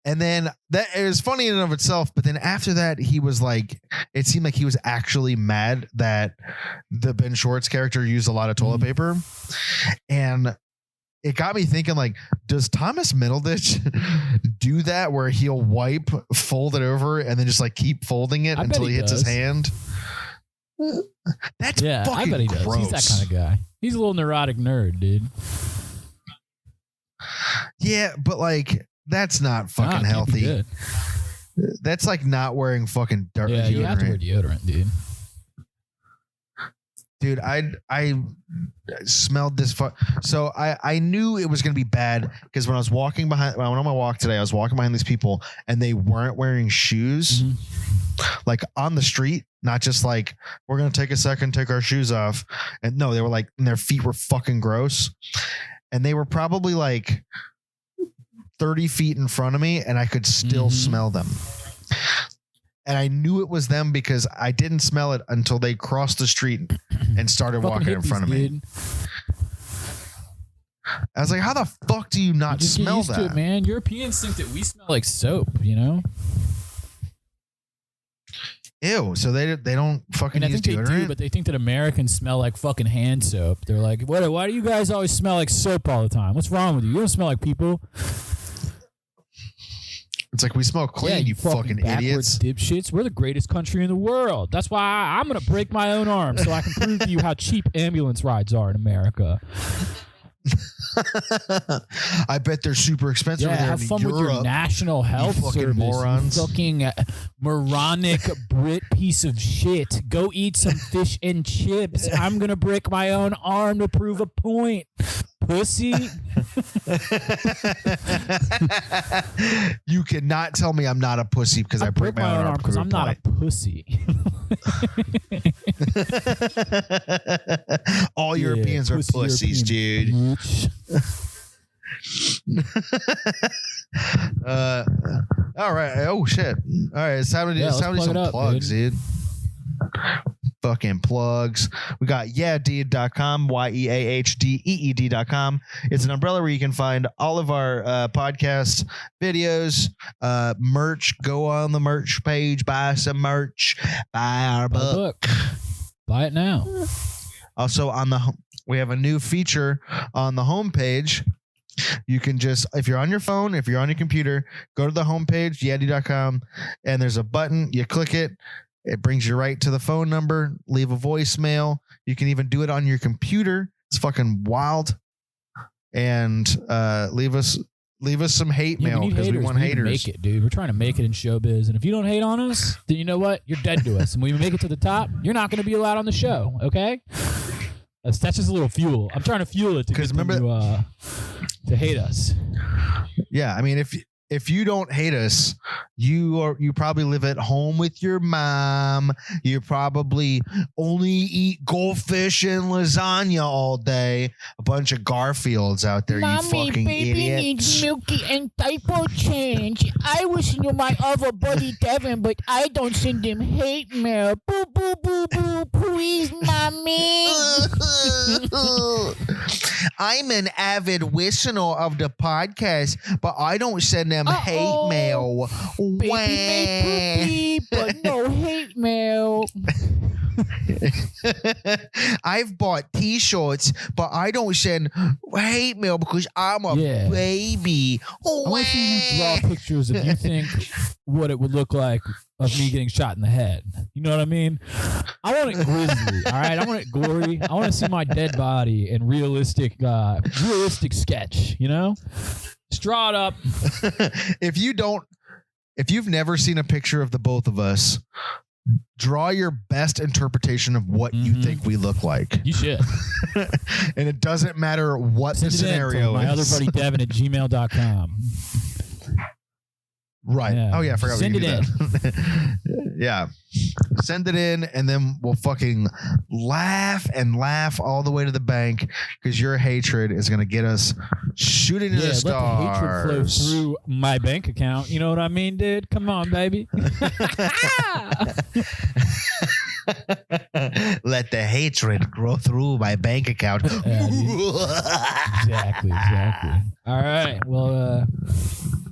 And then that it was funny in and of itself, but then after that, he was like, it seemed like he was actually mad that the Ben Schwartz character used a lot of toilet paper. And it got me thinking, like, does Thomas Middleditch do that where he'll wipe, fold it over, and then just like keep folding it until he hits his hand? That's fucking I bet he does. gross. He's that kind of guy. He's a little neurotic nerd, dude. Yeah, but like, that's not fucking healthy. That's like not wearing fucking deodorant. You have to wear deodorant, dude. Dude, I smelled this. So I knew it was going to be bad because when I was walking behind, when I went on my walk today, I was walking behind these people and they weren't wearing shoes, like on the street, not just like, we're going to take a second, take our shoes off. And no, they were like, and their feet were fucking gross. And they were probably like 30 feet in front of me, and I could still smell them. And I knew it was them because I didn't smell it until they crossed the street and started walking in front of me. I was like, how the fuck do you not just smell get used that? to it, man. Europeans think that we smell like soap, you know? Ew. So they don't fucking And I use think deodorant? they do, but they think that Americans smell like fucking hand soap. They're like, why do you guys always smell like soap all the time? What's wrong with you? You don't smell like people. It's like we smoke clean, you fucking idiots. Dipshits. We're the greatest country in the world. That's why I'm going to break my own arm so I can prove to you how cheap ambulance rides are in America. I bet they're super expensive over there have in fun Europe. with your national health service. Morons. You fucking moronic Brit piece of shit. Go eat some fish and chips. I'm going to break my own arm to prove a point. Pussy. You cannot tell me I'm not a pussy because I break my own arm because I'm not a pussy. All Europeans are pussies, dude. All right. Oh shit. All right. It's time to do some plugs, dude. Fucking plugs. We got yeahdeed.com, yeahdeed.com. It's an umbrella where you can find all of our podcasts, videos, merch. Go on the merch page, buy some merch, buy our book. Buy it now. Also we have a new feature on the homepage. You can just, if you're on your phone, if you're on your computer, go to the homepage, yeahdeed.com, and there's a button. You click it. It brings you right to the phone number. Leave a voicemail. You can even do it on your computer. It's fucking wild. And leave us some hate mail because we want haters. Make it, dude. We're trying to make it in showbiz, and if you don't hate on us, then you know what? You're dead to us. And when we make it to the top, you're not going to be allowed on the show. Okay? That's just a little fuel. I'm trying to fuel it to get to hate us. Yeah, I mean, if you don't hate us, you probably live at home with your mom. You probably only eat goldfish and lasagna all day. A bunch of Garfields out there, Mommy, you fucking baby idiots. needs milky and diaper change. I was in my other buddy Devin, but I don't send him hate mail. Boo, boo, boo, boo, please, mommy. I'm an avid listener of the podcast, but I don't send them hate mail. Baby may poopy, but no hate mail. I've bought t-shirts, but I don't send hate mail because I'm a baby. I want to see you draw pictures if you think what it would look like of me getting shot in the head. You know what I mean? I want it grisly, all right? I want it gory. I want to see my dead body in realistic sketch, you know? Just draw it up. If you've never seen a picture of the both of us, draw your best interpretation of what you think we look like. You should. And it doesn't matter what the scenario is. My other buddy Devin at gmail.com. Right. Yeah. Oh yeah, I forgot Send we could it do that. Yeah. Send it in and then we'll fucking laugh all the way to the bank because your hatred is going to get us shooting to the stars. Let the hatred flow through my bank account. You know what I mean, dude? Come on, baby. Let the hatred grow through my bank account. Exactly. All right. Well,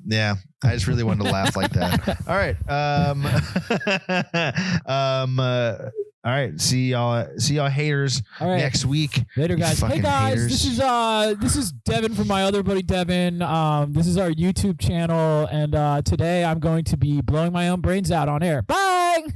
yeah, I just really wanted to laugh like that. All right. All right. See y'all haters next week. Later, guys. Hey guys, haters. This is Devin from my other buddy Devin. This is our YouTube channel, and today I'm going to be blowing my own brains out on air. Bye.